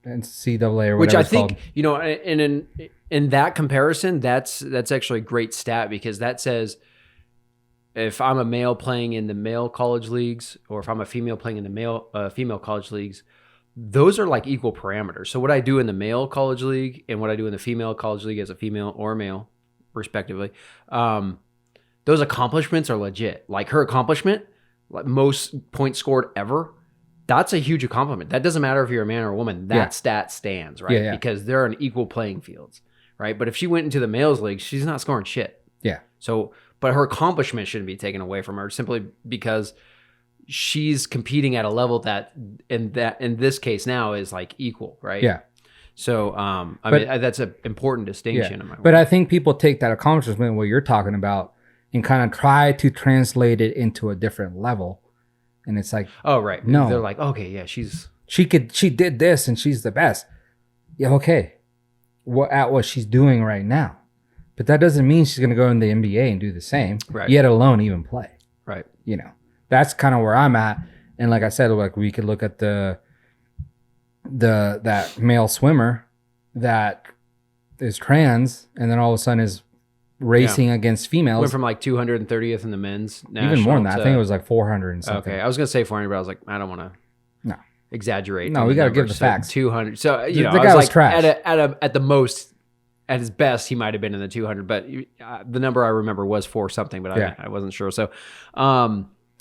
A: whatever.
B: Which I think, and in that comparison, that's actually a great stat, because that says if I'm a male playing in the male college leagues, or if I'm a female playing in the female college leagues, those are like equal parameters. So what I do in the male college league and what I do in the female college league as a female or male, respectively, those accomplishments are legit. Like her accomplishment, like most points scored ever, that's a huge accomplishment. That doesn't matter if you're a man or a woman. That stat stands, right?
A: Yeah.
B: Because they're on equal playing fields, right? But if she went into the males league, she's not scoring shit.
A: Yeah.
B: So, but her accomplishment shouldn't be taken away from her simply because she's competing at a level that in this case now is like equal, right?
A: Yeah.
B: So, I mean, that's an important distinction.
A: Yeah. But I think people take that accomplishment, what you're talking about, and kind of try to translate it into a different level. And it's like,
B: oh, right.
A: No.
B: They're like, okay, yeah, she
A: did this and she's the best. Yeah, okay. At what she's doing right now. But that doesn't mean she's going to go in the NBA and do the same.
B: Right.
A: Yet alone even play.
B: Right.
A: That's kind of where I'm at. And like I said, like we could look at that male swimmer that is trans and then all of a sudden is racing against females.
B: Went from like 230th in the men's national.
A: Even more than that. I think it was like 400 and something.
B: Okay. I was going to say 400, but I was like, I don't want to exaggerate.
A: No, we got to give the facts.
B: 200. So,
A: the guy was trash.
B: At the most, at his best, he might have been in the 200, but the number I remember was 4 something, but I wasn't sure. So,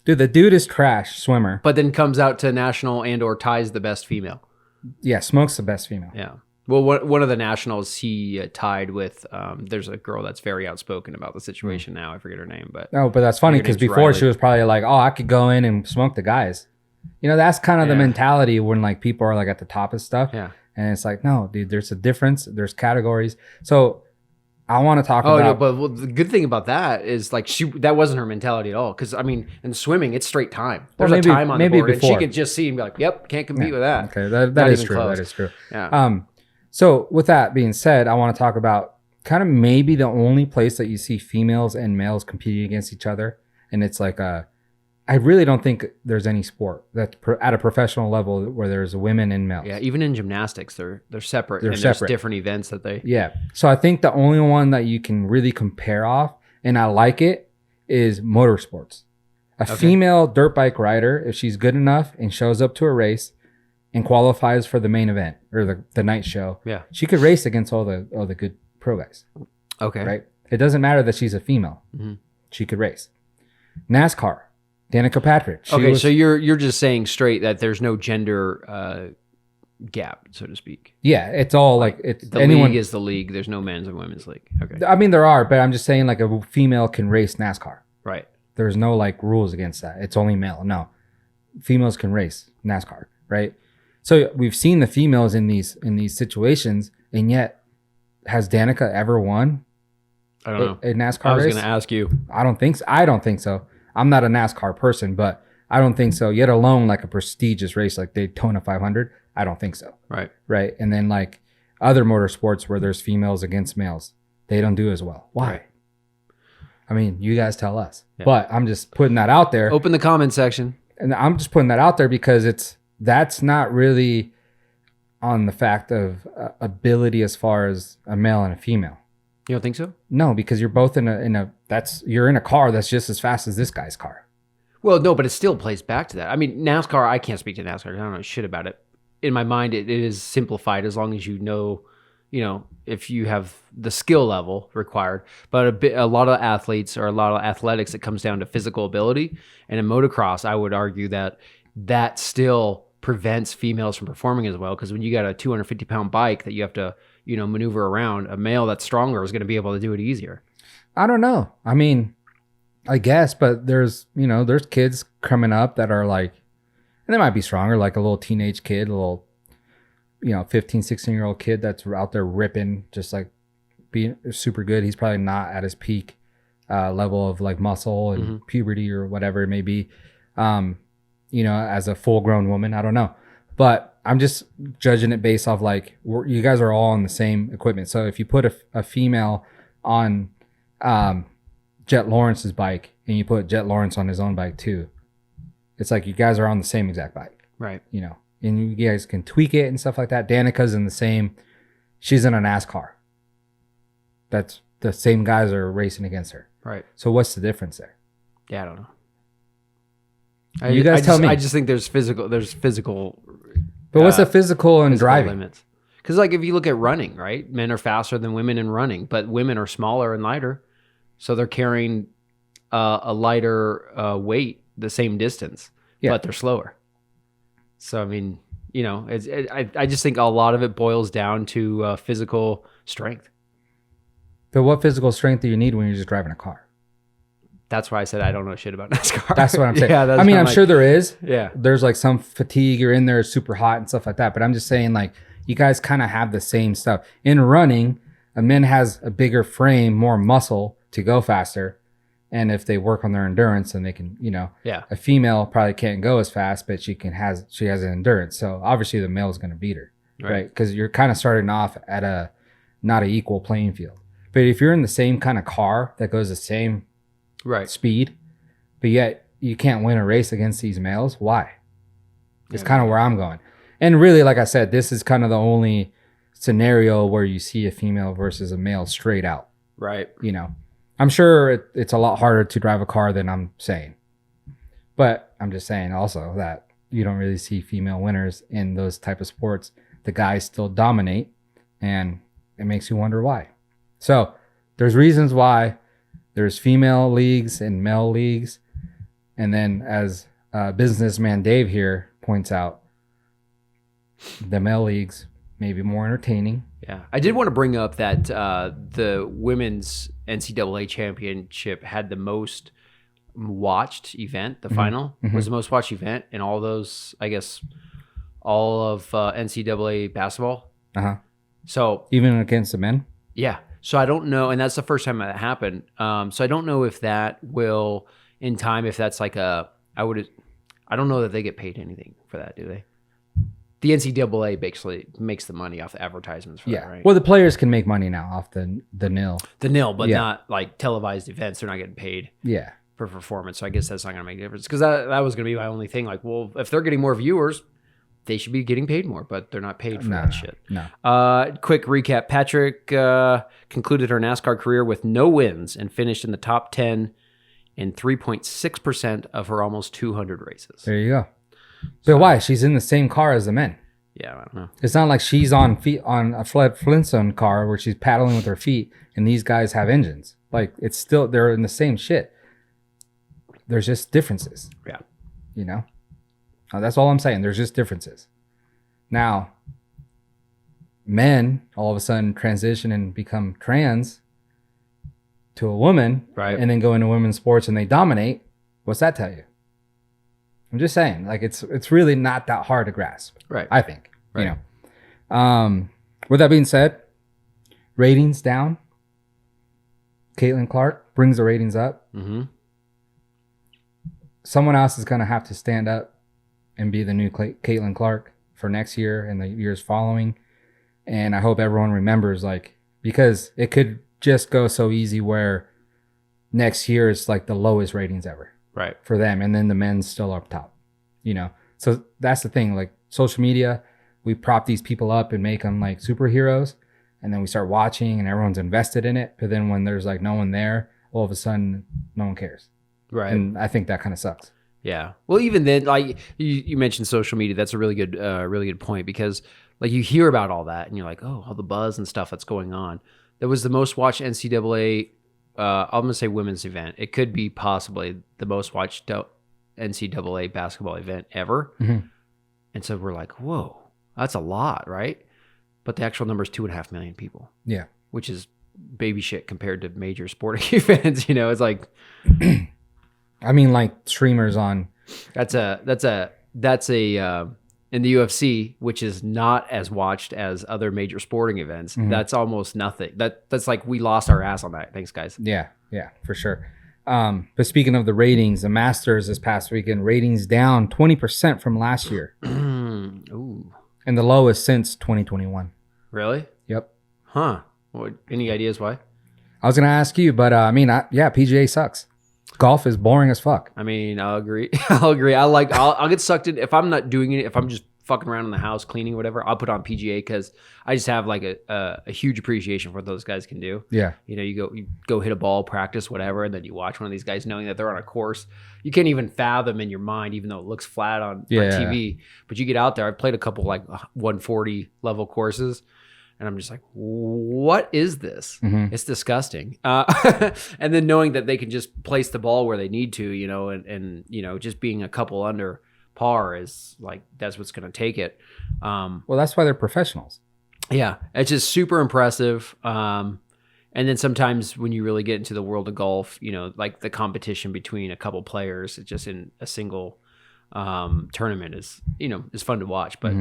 A: dude, the dude is trash swimmer.
B: But then comes out to national and or ties the best female.
A: Yeah, Smoke's the best female.
B: Yeah. Well, one of the nationals he tied with, there's a girl that's very outspoken about the situation now. I forget her name, but...
A: No, but that's funny because before she was probably like, oh, I could go in and smoke the guys. That's kind of the mentality when like people are like at the top of stuff.
B: Yeah.
A: And it's like, no, dude, there's a difference. There's categories. So I want to talk about...
B: no, but the good thing about that is like that wasn't her mentality at all. Because I mean, in swimming, it's straight time. There's a time on the board, and she could just see and be like, "Yep, can't compete with that."
A: Okay, that is true. Close. That is true.
B: Yeah.
A: So with that being said, I want to talk about kind of maybe the only place that you see females and males competing against each other, and it's like I really don't think there's any sport that's at a professional level where there's women and males.
B: Yeah, even in gymnastics, they're separate. There's different events that they...
A: Yeah. So I think the only one that you can really compare off, and I like it, is motorsports. A female dirt bike rider, if she's good enough and shows up to a race and qualifies for the main event or the night show, she could race against all the good pro guys.
B: Okay.
A: Right? It doesn't matter that she's a female. Mm-hmm. She could race. NASCAR. Danica Patrick.
B: So you're just saying straight that there's no gender gap, so to speak.
A: Yeah, it's all like it's
B: the league is the league. There's no men's and women's league. Okay.
A: I mean, there are, but I'm just saying like a female can race NASCAR.
B: Right.
A: There's no like rules against that. It's only male. No, females can race NASCAR. Right. So we've seen the females in these situations, and yet has Danica ever won?
B: I don't know.
A: A NASCAR race?
B: I was going to ask you.
A: I don't think so. I'm not a NASCAR person, but I don't think so. Yet alone like a prestigious race like Daytona 500, I don't think so.
B: Right.
A: Right. And then like other motorsports where there's females against males, they don't do as well. Why? Right. I mean, you guys tell us. Yeah. But I'm just putting that out there.
B: Open the comment section.
A: And I'm just putting that out there because that's not really on the fact of ability as far as a male and a female.
B: You don't think so?
A: No, because you're both you're in a car that's just as fast as this guy's car.
B: Well, no, but it still plays back to that. I mean, NASCAR, I can't speak to NASCAR. I don't know shit about it. In my mind, it is simplified as long as you know, if you have the skill level required. But a lot of athletes or a lot of athletics, it comes down to physical ability. And in motocross, I would argue that still prevents females from performing as well. Because when you got a 250-pound bike that you have to, maneuver around, a male that's stronger is going to be able to do it easier.
A: I don't know. I mean, I guess, but there's kids coming up that are like, and they might be stronger, like a little teenage kid, a little, 15, 16-year-old kid that's out there ripping, just like being super good. He's probably not at his peak level of like muscle and puberty or whatever it may be. As a full-grown woman, I don't know. But I'm just judging it based off like, you guys are all on the same equipment. So if you put a female on Jet Lawrence's bike and you put Jet Lawrence on his own bike too, it's like you guys are on the same exact bike.
B: Right.
A: And you guys can tweak it and stuff like that. Danica's in the same, she's in a NASCAR. That's the same guys are racing against her.
B: Right.
A: So what's the difference there?
B: Yeah, I don't know.
A: You guys tell me.
B: I just think there's physical.
A: But what's the physical and driving?
B: Limits? Because like if you look at running, right? Men are faster than women in running, but women are smaller and lighter. So they're carrying a lighter weight the same distance, but they're slower. So, I mean, I just think a lot of it boils down to physical strength.
A: But what physical strength do you need when you're just driving a car?
B: That's why I said I don't know shit about NASCAR.
A: That's what I'm saying. I mean, I'm sure there is.
B: Yeah.
A: There's like some fatigue. You're in there super hot and stuff like that. But I'm just saying like you guys kind of have the same stuff. In running, a man has a bigger frame, more muscle to go faster. And if they work on their endurance, then they can, a female probably can't go as fast, but she has an endurance. So obviously the male is going to beat her, right? Because you're kind of starting off at not an equal playing field. But if you're in the same kind of car that goes the same speed, but yet you can't win a race against these males, why? It's kind of where I'm going. And really, like I said, this is kind of the only scenario where you see a female versus a male straight out.
B: Right.
A: I'm sure it's a lot harder to drive a car than I'm saying. But I'm just saying also that you don't really see female winners in those type of sports. The guys still dominate, and it makes you wonder why. So there's reasons why there's female leagues and male leagues. And then as businessman Dave here points out, the male leagues may be more entertaining.
B: Yeah. I did want to bring up that the women's NCAA championship had the most watched event. The final was the most watched event in all those, I guess, all of NCAA basketball. Uh-huh. So
A: even against the men?
B: Yeah. So I don't know. And that's the first time that happened. So I don't know if that will in time, if that's like I don't know that they get paid anything for that, do they? The NCAA basically makes the money off the advertisements for that, right?
A: Well, the players can make money now off the nil.
B: The nil, but not like televised events. They're not getting paid for performance. So I guess that's not going to make a difference. Because that was going to be my only thing. Like, well, if they're getting more viewers, they should be getting paid more, but they're not paid for that shit. No. Quick recap. Patrick concluded her NASCAR career with no wins and finished in the top 10 in 3.6% of her almost 200 races.
A: There you go. But why? She's in the same car as the men.
B: Yeah, I don't know.
A: It's not like she's on a Fred Flintstone car where she's paddling with her feet and these guys have engines. Like, it's still, they're in the same shit. there's just differences.
B: Yeah.
A: You know, that's all I'm saying. There's just differences. Now, men all of a sudden transition and become trans to a woman,
B: right?
A: And then go into women's sports and they dominate. What's that tell you? I'm just saying, like, it's really not that hard to grasp,
B: right?
A: I think,
B: right.
A: You know. With that being said, ratings down. Caitlin Clark brings the ratings up.
B: Mm-hmm.
A: Someone else is going to have to stand up and be the new Caitlin Clark for next year and the years following. And I hope everyone remembers, like, because it could just go so easy where next year is like the lowest ratings ever,
B: right,
A: for them, and then the men's still up top, you know. So that's the thing. Like, social media, we prop these people up and make them like superheroes, and then we start watching and everyone's invested in it. But then when there's like no one there, all of a sudden no one cares,
B: right?
A: And I think that kind of sucks.
B: Yeah. Well, even then, like you mentioned social media, that's a really good point, because like you hear about all that and you're like, oh, all the buzz and stuff that's going on. That was the most watched NCAA. I'm gonna say women's event. It could be possibly the most watched NCAA basketball event ever.
A: Mm-hmm.
B: And so we're like, whoa, that's a lot, right? But the actual number is 2.5 million people.
A: Yeah,
B: which is baby shit compared to major sporting events. You know, it's like,
A: I mean, like streamers on.
B: That's a in the UFC, which is not as watched as other major sporting events. Mm-hmm. That's almost nothing. That's like we lost our ass on that. Thanks, guys.
A: Yeah, for sure. But speaking of the ratings, the Masters this past weekend, ratings down 20% from last year.
B: Ooh.
A: And the lowest since 2021.
B: Really?
A: Yep.
B: Huh. Any ideas why?
A: I was going to ask you, but PGA sucks. Golf is boring as fuck.
B: I mean, I'll agree. I'll get sucked in. If I'm not doing it, if I'm just fucking around in the house, cleaning, whatever, I'll put on PGA because I just have like a huge appreciation for what those guys can do.
A: Yeah.
B: You know, you go hit a ball, practice, whatever, and then you watch one of these guys knowing that they're on a course. You can't even fathom in your mind, even though it looks flat on TV. But you get out there. I've played a couple like 140 level courses. And I'm just like, what is this? Mm-hmm. It's disgusting. And then knowing that they can just place the ball where they need to, you know, and you know, just being a couple under par is like, that's what's going to take it.
A: Well, that's why they're professionals.
B: Yeah. It's just super impressive. And then sometimes when you really get into the world of golf, you know, like the competition between a couple players, it's just in a single tournament is, you know, is fun to watch. But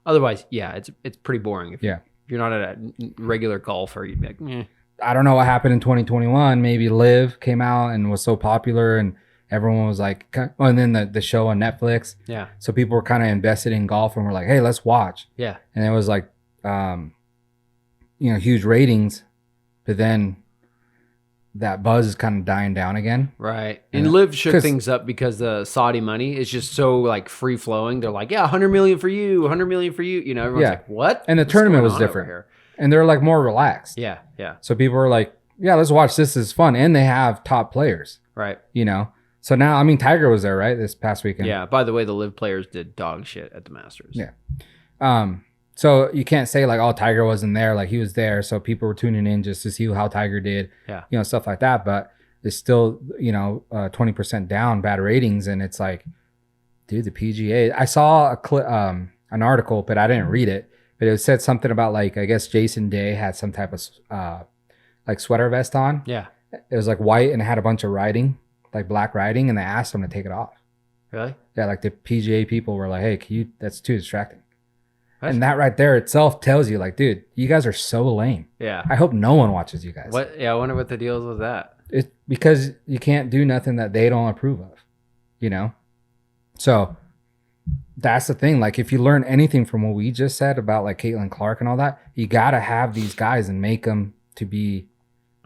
B: otherwise, yeah, it's pretty boring. If you're not a regular golfer, you'd be like, meh.
A: I don't know what happened in 2021. Maybe Live came out and was so popular and everyone was like, and then the show on Netflix.
B: Yeah.
A: So people were kind of invested in golf and were like, hey, let's watch.
B: Yeah.
A: And it was like, huge ratings, but then that buzz is kind of dying down again.
B: Right. And Live shook things up because the Saudi money is just so like free flowing. They're like, yeah, 100 million for you, 100 million for you. You know, everyone's like, what?
A: And the tournament was different. And they're like more relaxed.
B: Yeah. Yeah.
A: So people were like, yeah, let's watch this. This is fun. And they have top players.
B: Right.
A: You know, so now, I mean, Tiger was there, right? This past weekend.
B: Yeah. By the way, the Live players did dog shit at the Masters.
A: Yeah. So you can't say like, oh, Tiger wasn't there. Like he was there. So people were tuning in just to see how Tiger did, you know, stuff like that. But it's still, 20% down, bad ratings. And it's like, dude, the PGA, I saw an article, but I didn't read it, but it said something about like, I guess Jason Day had some type of like sweater vest on.
B: Yeah.
A: It was like white and it had a bunch of writing, like black writing. And they asked him to take it off.
B: Really?
A: Yeah. Like the PGA people were like, hey, that's too distracting. And that right there itself tells you, like, dude, you guys are so lame.
B: Yeah.
A: I hope no one watches you guys.
B: What? Yeah, I wonder what the deal is with that.
A: It's because you can't do nothing that they don't approve of, you know? So that's the thing. Like, if you learn anything from what we just said about, like, Caitlin Clark and all that, you got to have these guys and make them to be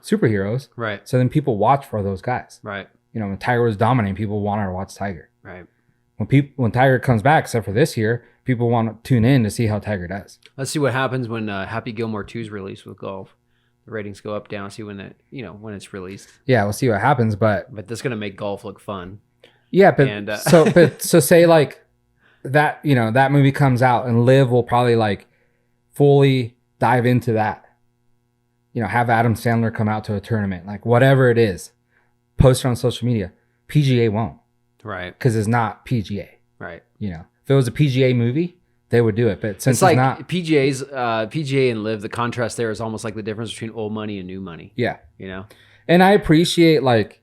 A: superheroes.
B: Right.
A: So then people watch for those guys.
B: Right.
A: You know, when Tiger was dominating, people wanted to watch Tiger.
B: Right.
A: When Tiger comes back, except for this year, people want to tune in to see how Tiger does.
B: Let's see what happens when Happy Gilmore 2 is released with golf. The ratings go up, down. See when when it's released.
A: Yeah, we'll see what happens, but
B: that's gonna make golf look fun.
A: Yeah, but so say like that, that movie comes out and Liv will probably like fully dive into that. Have Adam Sandler come out to a tournament, like whatever it is, post it on social media. PGA won't.
B: Right.
A: Because it's not PGA.
B: Right.
A: You know, if it was a PGA movie, they would do it. But since
B: it's like
A: not
B: PGA and Live, the contrast there is almost like the difference between old money and new money.
A: Yeah.
B: You know?
A: And I appreciate like,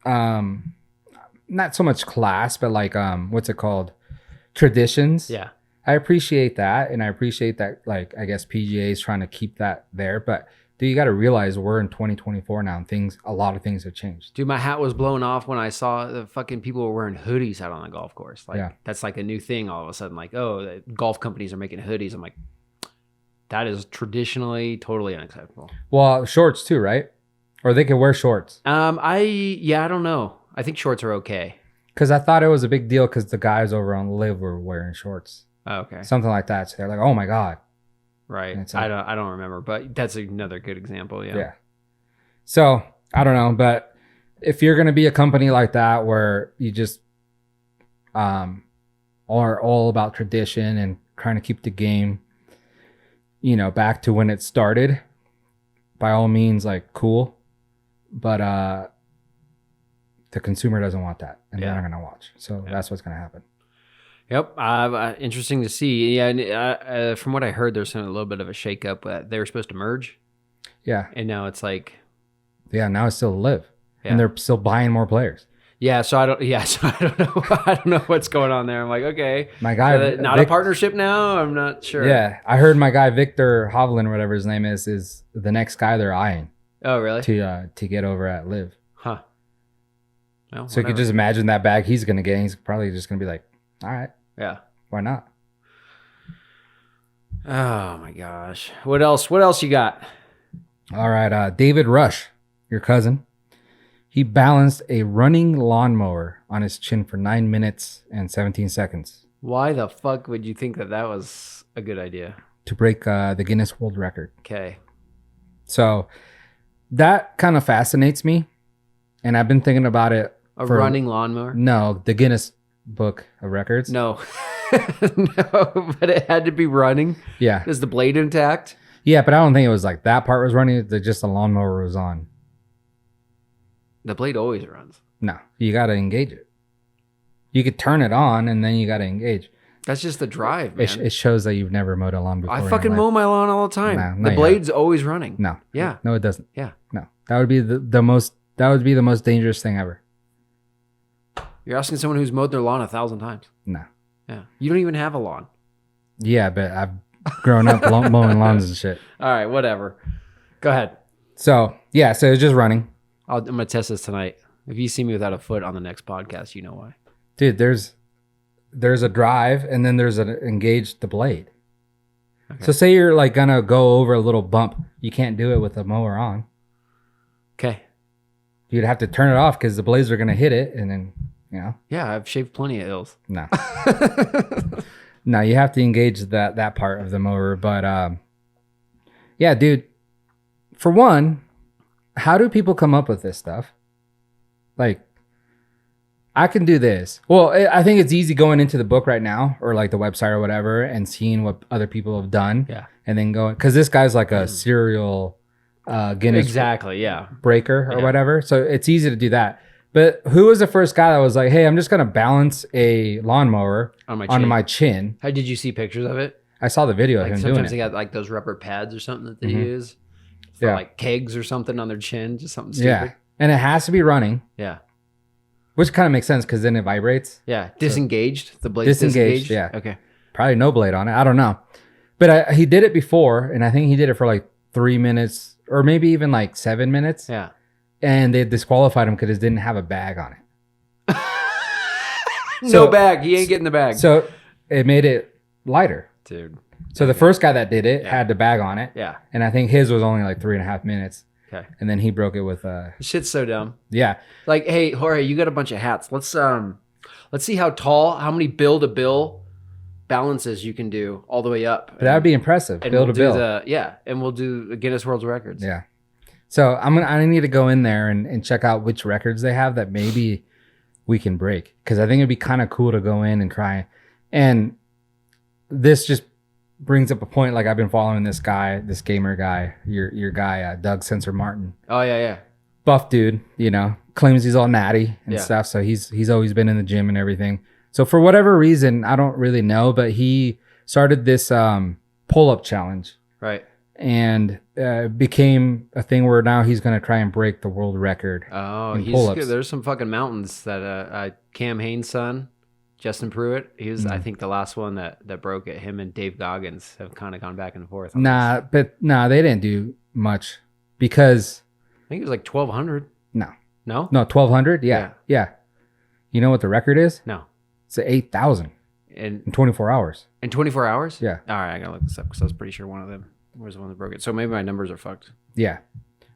A: not so much class, but like, what's it called? Traditions.
B: Yeah.
A: I appreciate that. And I appreciate that, like, I guess PGA is trying to keep that there. But dude, you got to realize we're in 2024 now and a lot of things have changed.
B: Dude, my hat was blown off when I saw the fucking people were wearing hoodies out on the golf course. Like, that's like a new thing all of a sudden. Like, oh, the golf companies are making hoodies. I'm like, that is traditionally totally unacceptable.
A: Well, shorts too, right? Or they can wear shorts.
B: I don't know. I think shorts are okay.
A: Because I thought it was a big deal because the guys over on Live were wearing shorts.
B: Oh, okay.
A: Something like that. So they're like, oh my God.
B: Right. I don't remember, but that's another good example. Yeah.
A: Yeah. So I don't know, but if you're going to be a company like that where you just are all about tradition and trying to keep the game, you know, back to when it started, by all means, like, cool. But the consumer doesn't want that, and they're not going to watch. So that's what's going to happen.
B: Yep. Interesting to see. Yeah. And, from what I heard, there's a little bit of a shakeup. They were supposed to merge.
A: Yeah.
B: And now it's like.
A: Yeah. Now it's still Live. Yeah. And they're still buying more players.
B: Yeah. So I don't know. I don't know what's going on there. I'm like, okay.
A: My guy.
B: So not a partnership now? I'm not sure.
A: Yeah. I heard my guy, Victor Hovland, whatever his name is the next guy they're eyeing.
B: Oh, really?
A: To get over at Live.
B: Huh. Well,
A: so you could just imagine that bag he's going to get. He's probably just going to be like, all right.
B: Yeah.
A: Why not?
B: Oh my gosh. What else? What else you got?
A: All right. David Rush, your cousin. He balanced a running lawnmower on his chin for 9 minutes and 17 seconds.
B: Why the fuck would you think that was a good idea?
A: To break the Guinness World Record.
B: Okay.
A: So that kind of fascinates me. And I've been thinking about it.
B: Running lawnmower?
A: No, the Guinness Book of Records.
B: No. No, but it had to be running.
A: Yeah.
B: Is the blade intact?
A: Yeah, but I don't think it was like that part was running. Just the lawnmower was on.
B: The blade always runs.
A: No, you got to engage it. You could turn it on and then you got to engage.
B: That's just the drive, man.
A: It shows that you've never mowed a lawn before.
B: I fucking mow my lawn all the time. The blade's always running.
A: No.
B: Yeah.
A: No, it doesn't.
B: Yeah.
A: No. That would be the most dangerous thing ever.
B: You're asking someone who's mowed their lawn 1,000 times.
A: No.
B: Yeah. You don't even have a lawn.
A: Yeah, but I've grown up mowing lawns and shit.
B: All right, whatever. Go ahead.
A: So, yeah, so it's just running.
B: I'm going to test this tonight. If you see me without a foot on the next podcast, you know why.
A: Dude, there's a drive and then there's an engage the blade. Okay. So say you're like going to go over a little bump. You can't do it with the mower on.
B: Okay.
A: You'd have to turn it off because the blades are going to hit it and then, you know.
B: Yeah, I've shaved plenty of hills.
A: No. No, you have to engage that part of the mower. But yeah, dude, for one, how do people come up with this stuff? Like, I can do this. Well, I think it's easy going into the book right now or like the website or whatever and seeing what other people have done.
B: Yeah.
A: And then going, because this guy's like a serial Guinness breaker or whatever. So it's easy to do that. But who was the first guy that was like, hey, I'm just going to balance a lawnmower on my chin?
B: How did you see pictures of it?
A: I saw the video of him doing it.
B: Sometimes they got like those rubber pads or something that they use for like kegs or something on their chin, just something stupid.
A: Yeah. And it has to be running.
B: Yeah.
A: Which kind of makes sense because then it vibrates.
B: Yeah. Disengaged. The blade's disengaged.
A: Yeah.
B: Okay.
A: Probably no blade on it. I don't know. But he did it before, and I think he did it for like 3 minutes or maybe even like 7 minutes.
B: Yeah.
A: And they disqualified him because it didn't have a bag on it.
B: No bag. He ain't getting the bag.
A: So it made it lighter.
B: Dude.
A: So the first guy that did it had the bag on it.
B: Yeah.
A: And I think his was only like 3.5 minutes.
B: Okay.
A: And then he broke it with
B: shit's so dumb.
A: Yeah.
B: Like, hey, Jorge, you got a bunch of hats. Let's see how how many bill to bill balances you can do all the way up.
A: But that would be impressive. Bill to bill.
B: And we'll do Guinness World Records.
A: Yeah. So I need to go in there and check out which records they have that maybe we can break. Because I think it'd be kind of cool to go in and try. And this just brings up a point. Like I've been following this guy, this gamer guy, your guy, Doug Sensor Martin.
B: Oh, yeah.
A: Buff dude, you know. claims he's all natty and stuff. So he's always been in the gym and everything. So for whatever reason, I don't really know, but he started this pull-up challenge.
B: Right.
A: And became a thing where now he's going to try and break the world record.
B: Oh,
A: in pull-ups.
B: There's some fucking mountains that Cam Haines' son, Justin Pruitt, he was, I think, the last one that broke it. Him and Dave Goggins have kind of gone back and forth.
A: Nah, they didn't do much because
B: I think it was like 1,200.
A: No,
B: 1,200.
A: Yeah. You know what the record is?
B: No,
A: it's 8,000 in 24 hours.
B: In 24 hours?
A: Yeah.
B: All right, I gotta look this up because I was pretty sure one of them was the one that broke it. So maybe my numbers are fucked.
A: Yeah.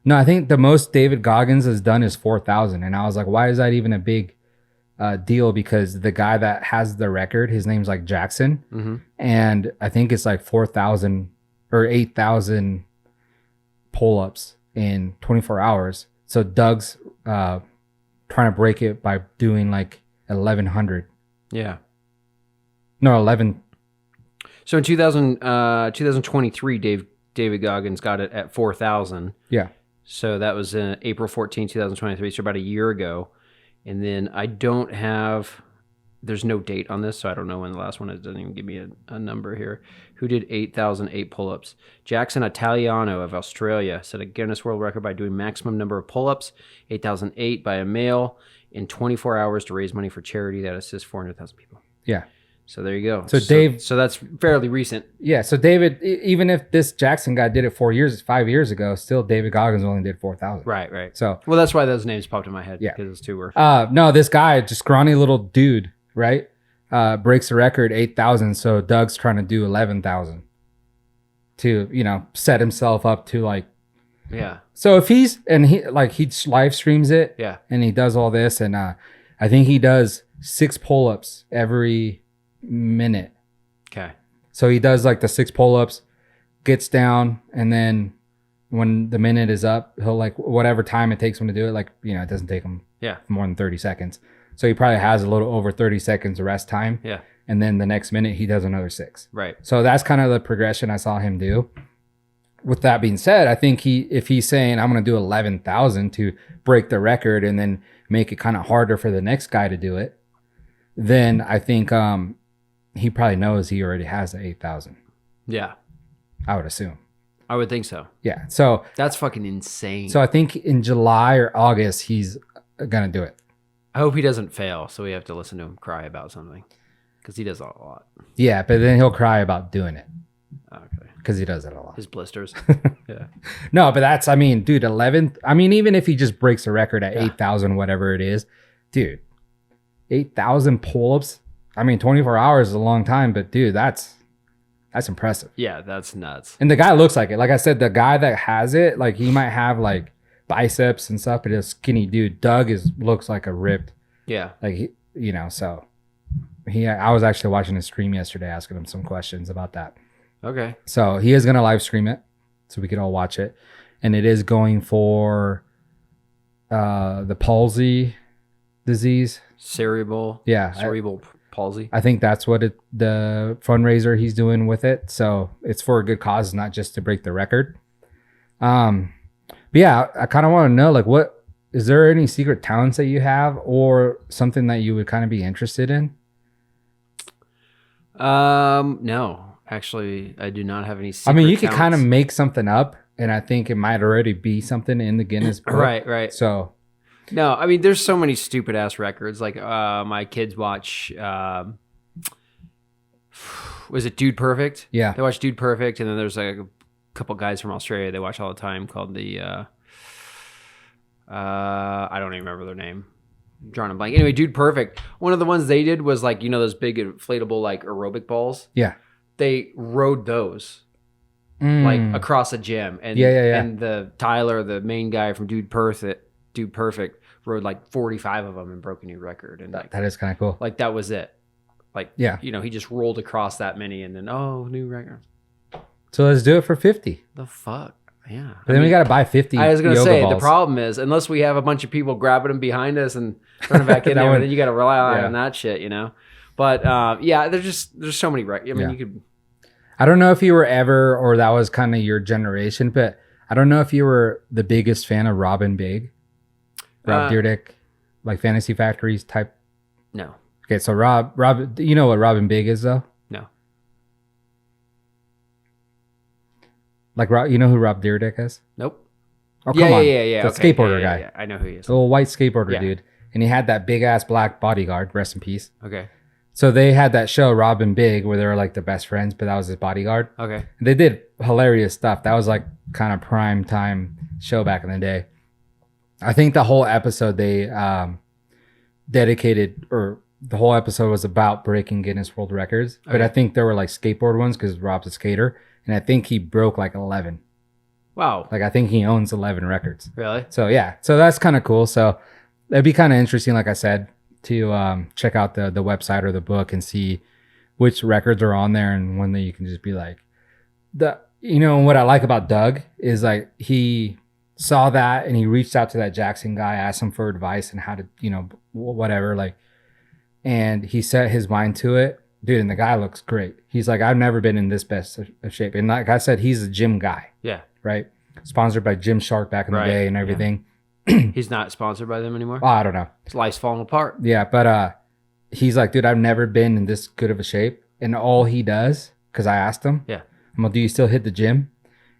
A: No, I think the most David Goggins has done is 4,000, and I was like, why is that even a big deal? Because the guy that has the record, his name's like Jackson, and I think it's like 4,000 or 8,000 pull-ups in 24 hours. So Doug's trying to break it by doing like 1,100.
B: Yeah.
A: No, 11.
B: So in 2023, David Goggins got it at 4,000.
A: Yeah.
B: So that was in April 14, 2023. So about a year ago. And then there's no date on this, so I don't know when the last one is. It doesn't even give me a number here. Who did 8,008 pull-ups? Jackson Italiano of Australia set a Guinness World Record by doing maximum number of pull-ups, 8,008 by a male in 24 hours to raise money for charity that assists 400,000 people.
A: Yeah.
B: So there you go.
A: So Dave,
B: so that's fairly recent.
A: Yeah. So David, even if this Jackson guy did it 5 years ago, still David Goggins only did 4,000.
B: Right.
A: So
B: well, that's why those names popped in my head.
A: Yeah.
B: Because those two were.
A: No, this guy, just scrawny little dude, right? Breaks the record 8,000. So Doug's trying to do 11,000 to set himself up to like.
B: Yeah.
A: So if he live streams it.
B: Yeah.
A: And he does all this, and I think he does 6 pull-ups every minute.
B: Okay.
A: So he does like the 6 pull-ups, gets down, and then when the minute is up, he'll like whatever time it takes him to do it, it doesn't take him more than 30 seconds. So he probably has a little over 30 seconds of rest time.
B: Yeah.
A: And then the next minute he does another 6.
B: Right.
A: So that's kind of the progression I saw him do. With that being said, I think if he's saying I'm going to do 11,000 to break the record and then make it kind of harder for the next guy to do it, then I think he probably knows he already has the 8,000.
B: Yeah.
A: I would assume.
B: I would think so.
A: Yeah. So
B: that's fucking insane.
A: So I think in July or August, he's going to do it.
B: I hope he doesn't fail. So we have to listen to him cry about something because he does that a lot.
A: Yeah. But then he'll cry about doing it.
B: Okay.
A: Because he does it a lot.
B: His blisters. Yeah.
A: No, but dude, 11. I mean, even if he just breaks the record at 8,000, whatever it is, dude, 8,000 pull-ups. I mean, 24 hours is a long time, but dude, that's impressive.
B: Yeah, that's nuts.
A: And the guy looks like it. Like I said, the guy that has it, like he might have like biceps and stuff, but he's a skinny dude. Doug looks like a ripped.
B: Yeah.
A: Like so I was actually watching his stream yesterday, asking him some questions about that.
B: Okay.
A: So he is gonna live stream it, so we can all watch it, and it is going for the palsy disease. Cerebral
B: palsy.
A: I think that's what the fundraiser he's doing with it. So it's for a good cause, not just to break the record. But yeah, I kind of want to know, like, what is there any secret talents that you have, or something that you would kind of be interested in?
B: No, actually, I do not have any secret
A: I mean, you
B: talents.
A: could kind of make something up, and I think it might already be something in the Guinness book.
B: Right.
A: So.
B: No, I mean, there's so many stupid ass records. Like, my kids watch, was it Dude Perfect?
A: Yeah.
B: They watch Dude Perfect. And then there's like a couple guys from Australia they watch all the time called the, I don't even remember their name. I'm drawing a blank. Anyway, Dude Perfect. One of the ones they did was like, those big inflatable like aerobic balls.
A: Yeah.
B: They rode those. Like across a gym. And, and the Tyler, the main guy from Dude Perfect rode like 45 of them and broke a new record. And
A: that is kind of cool.
B: Like that was it. Like, he just rolled across that many and then, new record. So
A: let's do it for 50.
B: The fuck? Yeah.
A: But then we got to buy 50.
B: I was going to say,
A: balls.
B: The problem is, unless we have a bunch of people grabbing them behind us and running back in there, then you got to rely on that shit, But there's so many records. I mean, you could.
A: I don't know if you were ever, or that was kind of your generation, but I don't know if you were the biggest fan of Robin Big. Rob Dyrdek, like Fantasy Factories type?
B: No.
A: Okay, so Rob, you know what Robin Big is though?
B: No.
A: Like, you know who Rob Dyrdek is?
B: Nope.
A: Oh, come on.
B: Yeah.
A: The
B: okay.
A: skateboarder guy.
B: Yeah. I know who he is.
A: The little white skateboarder dude. And he had that big ass black bodyguard, rest in peace.
B: Okay.
A: So they had that show, Robin Big, where they were like the best friends, but that was his bodyguard.
B: Okay.
A: They did hilarious stuff. That was like kind of prime time show back in the day. I think the whole episode they dedicated, or the whole episode was about breaking Guinness World Records. But I think there were like skateboard ones because Rob's a skater. And I think he broke like 11.
B: Wow.
A: Like I think he owns 11 records.
B: Really?
A: So yeah. So that's kind of cool. So it'd be kind of interesting, like I said, to check out the website or the book and see which records are on there, and one that you can just be like, what I like about Doug is like he saw that and he reached out to that Jackson guy, asked him for advice and how to, whatever, like, and he set his mind to it, dude. And the guy looks great. He's like, I've never been in this best of shape. And like I said, he's a gym guy.
B: Yeah.
A: Right. Sponsored by Gymshark back in the day and everything.
B: Yeah. He's not sponsored by them anymore?
A: Oh, I don't know.
B: His life's falling apart.
A: Yeah, but he's like, dude, I've never been in this good of a shape. And all he does, because I asked him, I'm like, do you still hit the gym?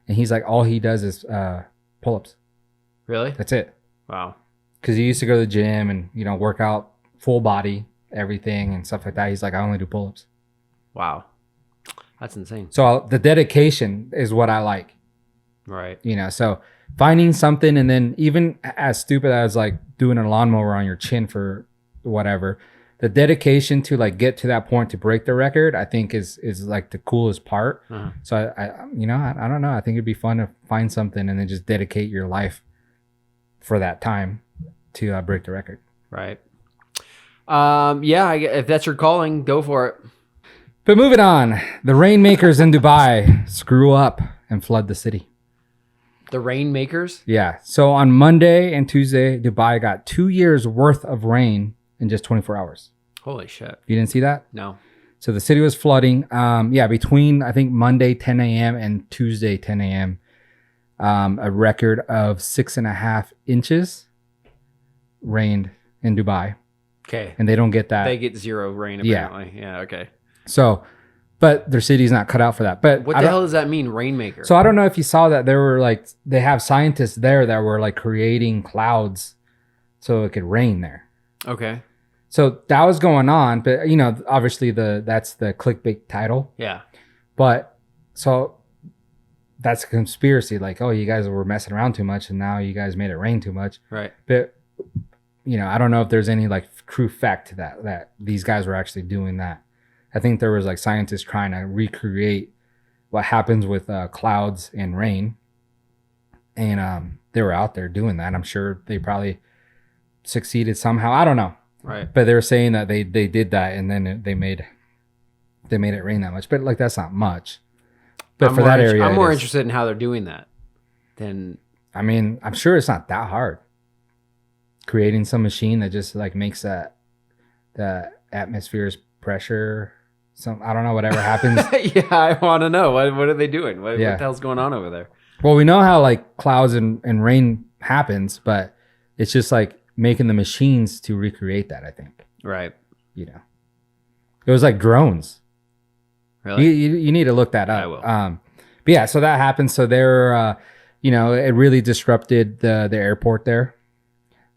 A: And he's like, all he does is pull-ups.
B: Really?
A: That's it.
B: Wow.
A: Because he used to go to the gym and, work out full body, everything and stuff like that. He's like, I only do pull-ups.
B: Wow. That's insane.
A: So the dedication is what I like.
B: Right.
A: So finding something, and then even as stupid as like doing a lawnmower on your chin for whatever, the dedication to like get to that point to break the record, I think is like the coolest part. Uh-huh. So I don't know. I think it'd be fun to find something and then just dedicate your life for that time to break the record.
B: Right. If that's your calling, go for it.
A: But moving on, the rainmakers in Dubai screw up and flood the city.
B: The rainmakers?
A: Yeah. So on Monday and Tuesday, Dubai got 2 years worth of rain in just 24 hours.
B: Holy shit.
A: You didn't see that?
B: No.
A: So the city was flooding. Between, I think, Monday 10 a.m. and Tuesday 10 a.m., a record of 6.5 inches rained in Dubai.
B: Okay.
A: And they don't get that.
B: They get zero rain, apparently. Yeah, okay.
A: So, but their city's not cut out for that. But
B: what the hell does that mean, rainmaker?
A: So I don't know if you saw that there were like, they have scientists there that were like creating clouds so it could rain there.
B: Okay.
A: So that was going on, but obviously that's the clickbait title.
B: Yeah.
A: But so that's a conspiracy. Like, oh, you guys were messing around too much and now you guys made it rain too much.
B: Right.
A: But I don't know if there's any like true fact to that these guys were actually doing that. I think there was like scientists trying to recreate what happens with clouds and rain. And they were out there doing that. I'm sure they probably succeeded somehow. I don't know.
B: Right.
A: But they were saying that they did that and then they made it rain that much. But like that's not much. But for that area,
B: I'm more interested in how they're doing that than.
A: I mean, I'm sure it's not that hard. Creating some machine that just like makes the atmosphere's pressure. I don't know, whatever happens.
B: Yeah, I want to know. What are they doing? What the hell's going on over there?
A: Well, we know how like clouds and rain happens, but it's just like making the machines to recreate that, I think.
B: Right.
A: It was like drones.
B: Really?
A: You need to look that up.
B: I will.
A: But yeah, so that happened. So there, it really disrupted the airport there.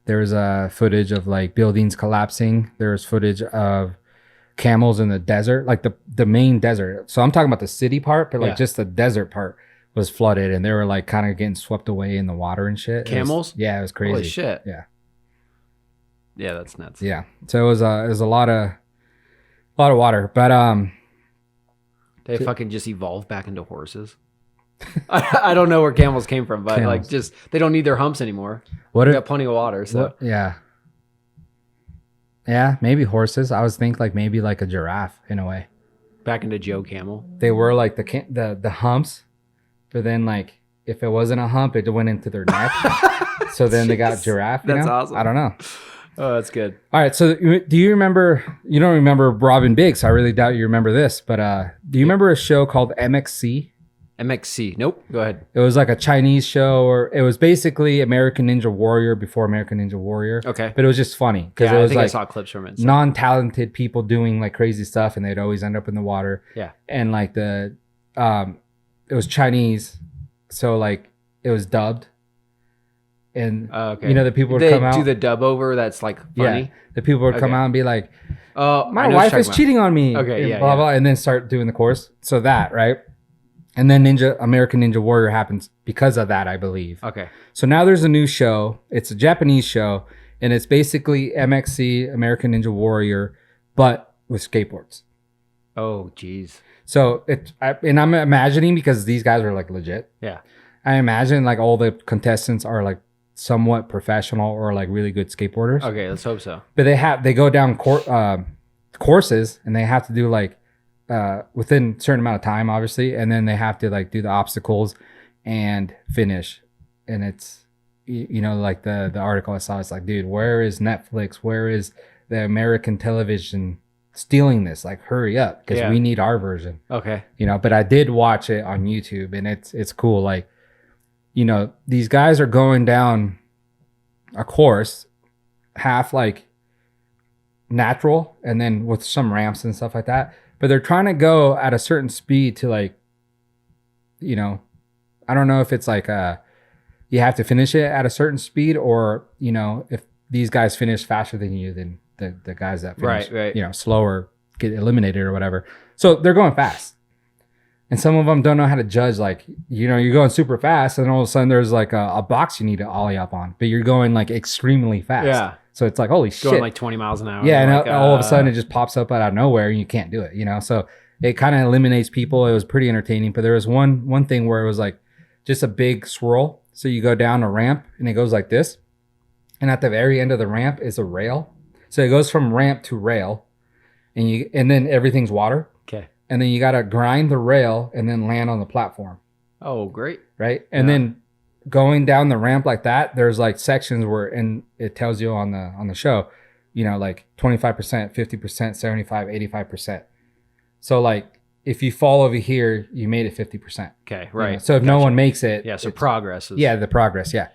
A: There was footage of like buildings collapsing. There was footage of camels in the desert, like the main desert. So I'm talking about the city part, but like just the desert part was flooded and they were like kind of getting swept away in the water and shit.
B: Camels?
A: It was crazy.
B: Holy shit.
A: Yeah.
B: Yeah, that's nuts.
A: Yeah. So it was a lot of water, but
B: they fucking just evolved back into horses. I don't know where camels came from, but like just they don't need their humps anymore. They got plenty of water, so
A: yeah, maybe horses. I was thinking like maybe like a giraffe in a way.
B: Back into Joe Camel.
A: They were like the humps, but then like if it wasn't a hump, it went into their neck. So then they got giraffe.
B: That's awesome.
A: I don't know.
B: Oh, that's good.
A: All right. So do you remember? You don't remember Robin Big, so I really doubt you remember this. But do you remember a show called MXC?
B: MXC. Nope. Go ahead.
A: It was like a Chinese show, or it was basically American Ninja Warrior before American Ninja Warrior.
B: Okay.
A: But it was just funny because
B: Yeah,
A: it
B: I
A: was
B: think
A: like
B: I saw clips from it. So.
A: non-talented people doing like crazy stuff, and they'd always end up in the water.
B: Yeah.
A: And like it was Chinese, so like it was dubbed. And
B: okay.
A: you know, the people would come out.
B: Do the dub over that's like funny.
A: Yeah, the people would come out and be like, my wife is cheating on me.
B: Okay,
A: and
B: yeah,
A: blah, blah, and then start doing the course. So that, right? And then American Ninja Warrior happens because of that, I believe.
B: Okay.
A: So now there's a new show. It's a Japanese show, and it's basically MXC, American Ninja Warrior, but with skateboards.
B: Oh, geez.
A: So and I'm imagining, because these guys are like legit.
B: Yeah.
A: I imagine like all the contestants are like somewhat professional or like really good skateboarders.
B: Okay, let's hope so.
A: But they go down courses, and they have to do like within a certain amount of time, obviously, and then they have to like do the obstacles and finish. And it's, you know, like the article I saw, it's like, dude, where is Netflix? Where is the American television stealing this? Like, hurry up, because we need our version.
B: Okay.
A: You know, but I did watch it on YouTube, and it's cool. Like, you know, these guys are going down a course half like natural and then with some ramps and stuff like that, but they're trying to go at a certain speed to, like, you know, I don't know if it's like you have to finish it at a certain speed, or, you know, if these guys finish faster than you, then the guys that finish
B: right.
A: you know, slower get eliminated or whatever. So they're going fast. And some of them don't know how to judge, like, you know, you're going super fast, and all of a sudden there's like a box you need to ollie up on, but you're going like extremely fast.
B: Yeah.
A: So it's like, holy shit.
B: Going like 20 miles an hour.
A: Yeah, and
B: like,
A: all of a sudden it just pops up out of nowhere, and you can't do it, you know? So it kind of eliminates people. It was pretty entertaining, but there was one thing where it was like just a big swirl. So you go down a ramp, and it goes like this. And at the very end of the ramp is a rail. So it goes from ramp to rail, and then everything's water.
B: Okay.
A: And then you got to grind the rail and then land on the platform.
B: Oh, great.
A: Right. And then going down the ramp like that, there's like sections where, and it tells you on the show, you know, like 25%, 50%, 75, 85%. So like if you fall over here, you made it 50%.
B: Okay. Right.
A: You know? So if no one makes it.
B: Yeah. So progress.
A: Yeah. The progress. Yeah.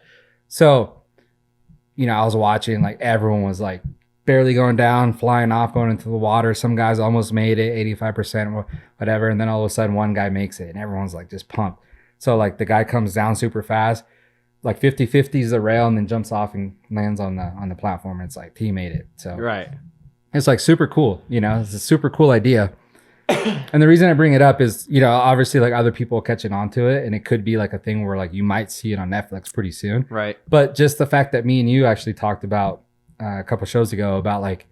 A: So, you know, I was watching, like, everyone was like barely going down, flying off, going into the water. Some guys almost made it, 85% or whatever. And then all of a sudden one guy makes it, and everyone's like just pumped. So like the guy comes down super fast, like 50-50s the rail, and then jumps off and lands on the platform. It's like, he made it. So
B: right.
A: It's like super cool, you know, it's a super cool idea. And the reason I bring it up is, you know, obviously like other people catching on to it, and it could be like a thing where like you might see it on Netflix pretty soon.
B: Right.
A: But just the fact that me and you actually talked about a couple shows ago about like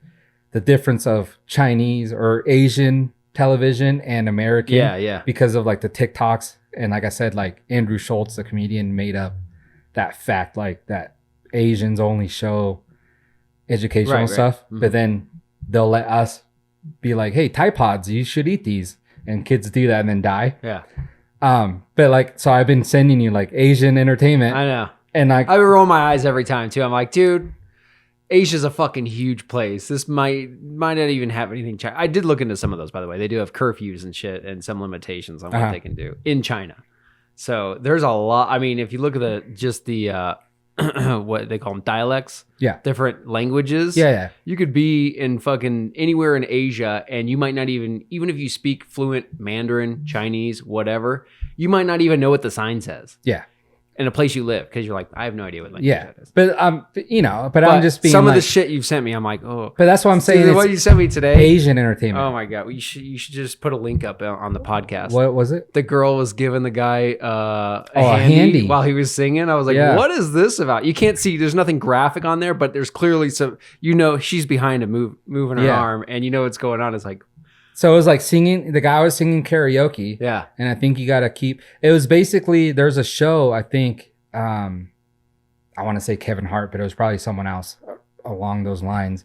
A: the difference of Chinese or Asian television and American.
B: Yeah.
A: Because of like the TikToks. And like I said, like Andrew Schultz, the comedian, made up that fact, like that Asians only show educational stuff. Mm-hmm. But then they'll let us be like, hey, Tide Pods, you should eat these. And kids do that and then die.
B: Yeah.
A: But like, so I've been sending you like Asian entertainment.
B: I know.
A: And like,
B: I roll my eyes every time too. I'm like, dude, Asia's a fucking huge place. This might not even have anything. I did look into some of those, by the way. They do have curfews and shit, and some limitations on what they can do in China. So there's a lot. I mean, if you look at the what they call them, dialects, different languages.
A: Yeah.
B: You could be in fucking anywhere in Asia, and you might not even if you speak fluent Mandarin, Chinese, whatever, you might not even know what the sign says.
A: Yeah.
B: In a place you live, because you're like, I have no idea what language that is.
A: But you know, but I'm just being
B: some
A: like,
B: of the shit you've sent me, I'm like, oh.
A: But that's what I'm saying.
B: What you sent me today,
A: Asian entertainment.
B: Oh my god, you should just put a link up on the podcast.
A: What was it?
B: The girl was giving the guy a
A: handy
B: while he was singing. I was like, what is this about? You can't see. There's nothing graphic on there, but there's clearly some. You know, she's behind him moving her arm, and you know what's going on. It's like.
A: So it was like singing, the guy was singing karaoke.
B: Yeah.
A: And I think you got to keep, it was basically, there's a show, I think, I want to say Kevin Hart, but it was probably someone else along those lines.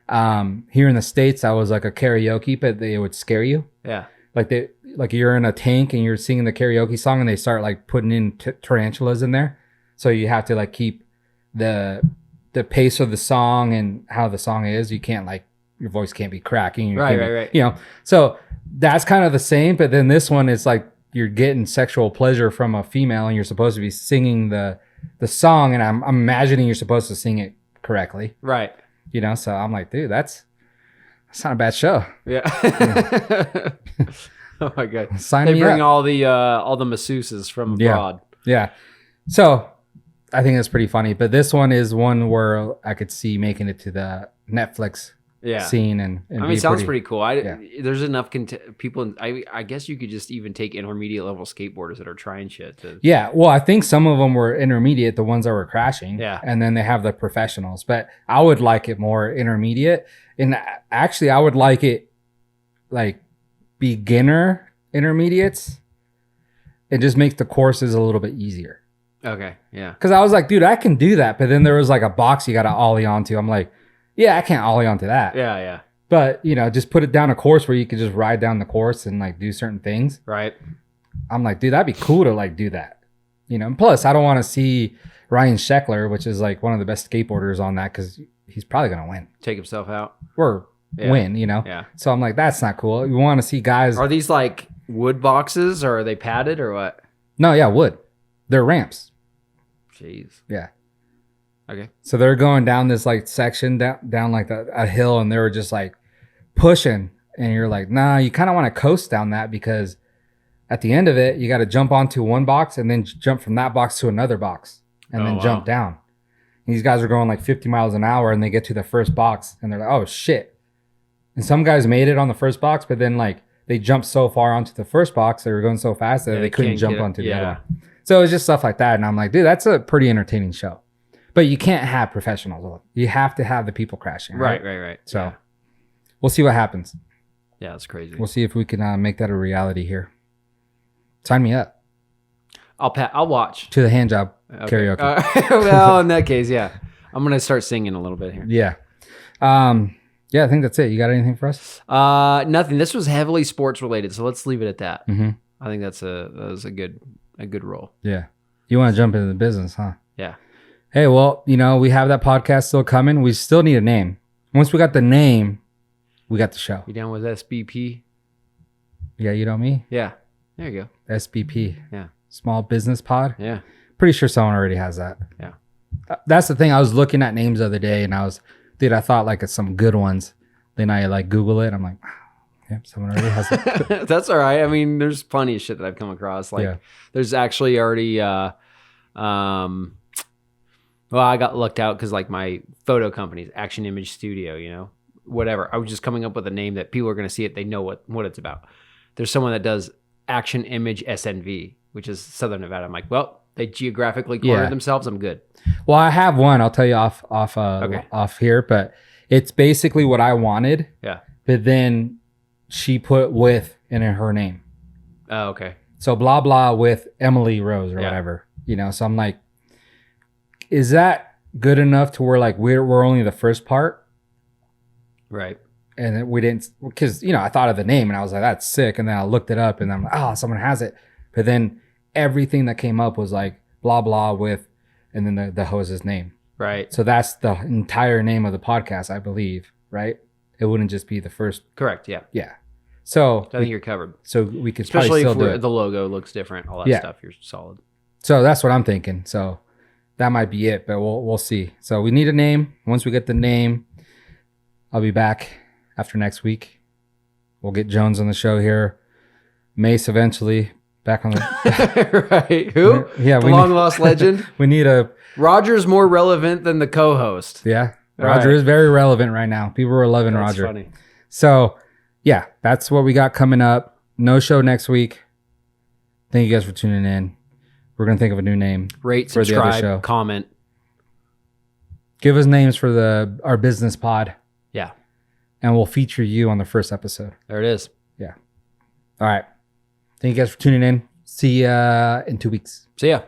A: Here in the States, I was like a karaoke, but they would scare you.
B: Yeah.
A: Like you're in a tank and you're singing the karaoke song, and they start like putting in tarantulas in there. So you have to like keep the pace of the song and how the song is. You can't like, your voice can't be cracking.
B: Right.
A: You know, so that's kind of the same. But then this one is like, you're getting sexual pleasure from a female and you're supposed to be singing the song, and I'm imagining you're supposed to sing it correctly.
B: Right.
A: You know, so I'm like, dude, that's not a bad show.
B: Yeah. Oh my God.
A: Sign
B: they
A: me
B: bring
A: up.
B: all the masseuses from abroad.
A: Yeah. So I think that's pretty funny. But this one is one where I could see making it to the Netflix scene. And
B: I mean, it sounds pretty cool. There's enough people. I guess you could just even take intermediate level skateboarders that are trying shit.
A: Yeah. Well, I think some of them were intermediate, the ones that were crashing.
B: Yeah.
A: And then they have the professionals. But I would like it more intermediate. And actually, I would like it like beginner intermediates. It just makes the courses a little bit easier.
B: Okay. Yeah.
A: Because I was like, dude, I can do that. But then there was like a box you got to ollie onto. I'm like, yeah, I can't ollie onto that.
B: Yeah, yeah.
A: But, you know, just put it down a course where you could just ride down the course and like do certain things.
B: Right.
A: I'm like, dude, that'd be cool to like do that. You know, and plus I don't want to see Ryan Sheckler, which is like one of the best skateboarders on that, because he's probably going to win.
B: Take himself out.
A: Or win, you know?
B: Yeah.
A: So I'm like, that's not cool. You want to see guys.
B: Are these like wood boxes or are they padded or what?
A: No, yeah, wood. They're ramps.
B: Jeez.
A: Yeah.
B: Okay.
A: So they're going down this like section down like a hill, and they were just like pushing, and you're like, nah, you kind of want to coast down that, because at the end of it, you got to jump onto one box and then jump from that box to another box and then jump down. And these guys are going like 50 miles an hour, and they get to the first box and they're like, oh shit. And some guys made it on the first box, but then like they jumped so far onto the first box, they were going so fast that they couldn't jump onto the other one. So it was just stuff like that. And I'm like, dude, that's a pretty entertaining show. But you can't have professionals. You have to have the people crashing.
B: Right.
A: So we'll see what happens.
B: Yeah, that's crazy.
A: We'll see if we can make that a reality here. Sign me up.
B: I'll watch.
A: To the hand job karaoke.
B: Well, in that case, yeah. I'm going to start singing a little bit here.
A: Yeah. Yeah, I think that's it. You got anything for us?
B: Nothing. This was heavily sports related, so let's leave it at that.
A: Mm-hmm.
B: I think that was a good role.
A: Yeah. You want to jump into the business, huh?
B: Yeah.
A: Hey, well, you know, we have that podcast still coming. We still need a name. Once we got the name, we got the show.
B: You down with SBP?
A: Yeah, you know me?
B: Yeah. There you go.
A: SBP.
B: Yeah.
A: Small Business Pod.
B: Yeah.
A: Pretty sure someone already has that.
B: Yeah.
A: That's the thing. I was looking at names the other day, and I thought like it's some good ones. Then I like Google it. I'm like, yep, someone already has it.
B: That's all right. I mean, there's plenty of shit that I've come across. Like there's actually already, well, I got looked out because like my photo company's Action Image Studio, you know, whatever. I was just coming up with a name that people are going to see it. They know what it's about. There's someone that does Action Image SNV, which is Southern Nevada. I'm like, well, they geographically cornered themselves. I'm good. Well,
A: I have one. I'll tell you off here, but it's basically what I wanted.
B: Yeah.
A: But then she put with in her name.
B: Oh, okay.
A: So blah, blah with Emily Rose or whatever, you know? So I'm like, is that good enough to where like we're only the first part?
B: Right.
A: And we didn't, because, you know, I thought of the name and I was like, that's sick. And then I looked it up and I'm like, oh, someone has it. But then everything that came up was like blah, blah with, and then the host's name.
B: Right.
A: So that's the entire name of the podcast, I believe, right? It wouldn't just be the first.
B: Correct. Yeah.
A: Yeah. So
B: I think you're covered.
A: So we could
B: especially
A: probably still
B: if the logo looks different, all that stuff. You're solid.
A: So that's what I'm thinking. So that might be it, but we'll see. So we need a name. Once we get the name, I'll be back after next week. We'll get Jones on the show here. Mace eventually back on the
B: right. Who?
A: Yeah,
B: the long lost legend.
A: We need a
B: Roger's more relevant than the co-host.
A: Yeah. Roger is very relevant right now. People are loving
B: That's
A: Roger.
B: Funny.
A: So yeah, that's what we got coming up. No show next week. Thank you guys for tuning in. We're gonna think of a new name.
B: Rate,
A: for
B: subscribe,
A: the other show.
B: comment.
A: Give us names for our business pod.
B: Yeah.
A: And we'll feature you on the first episode.
B: There it is.
A: Yeah. All right. Thank you guys for tuning in. See ya in 2 weeks.
B: See ya.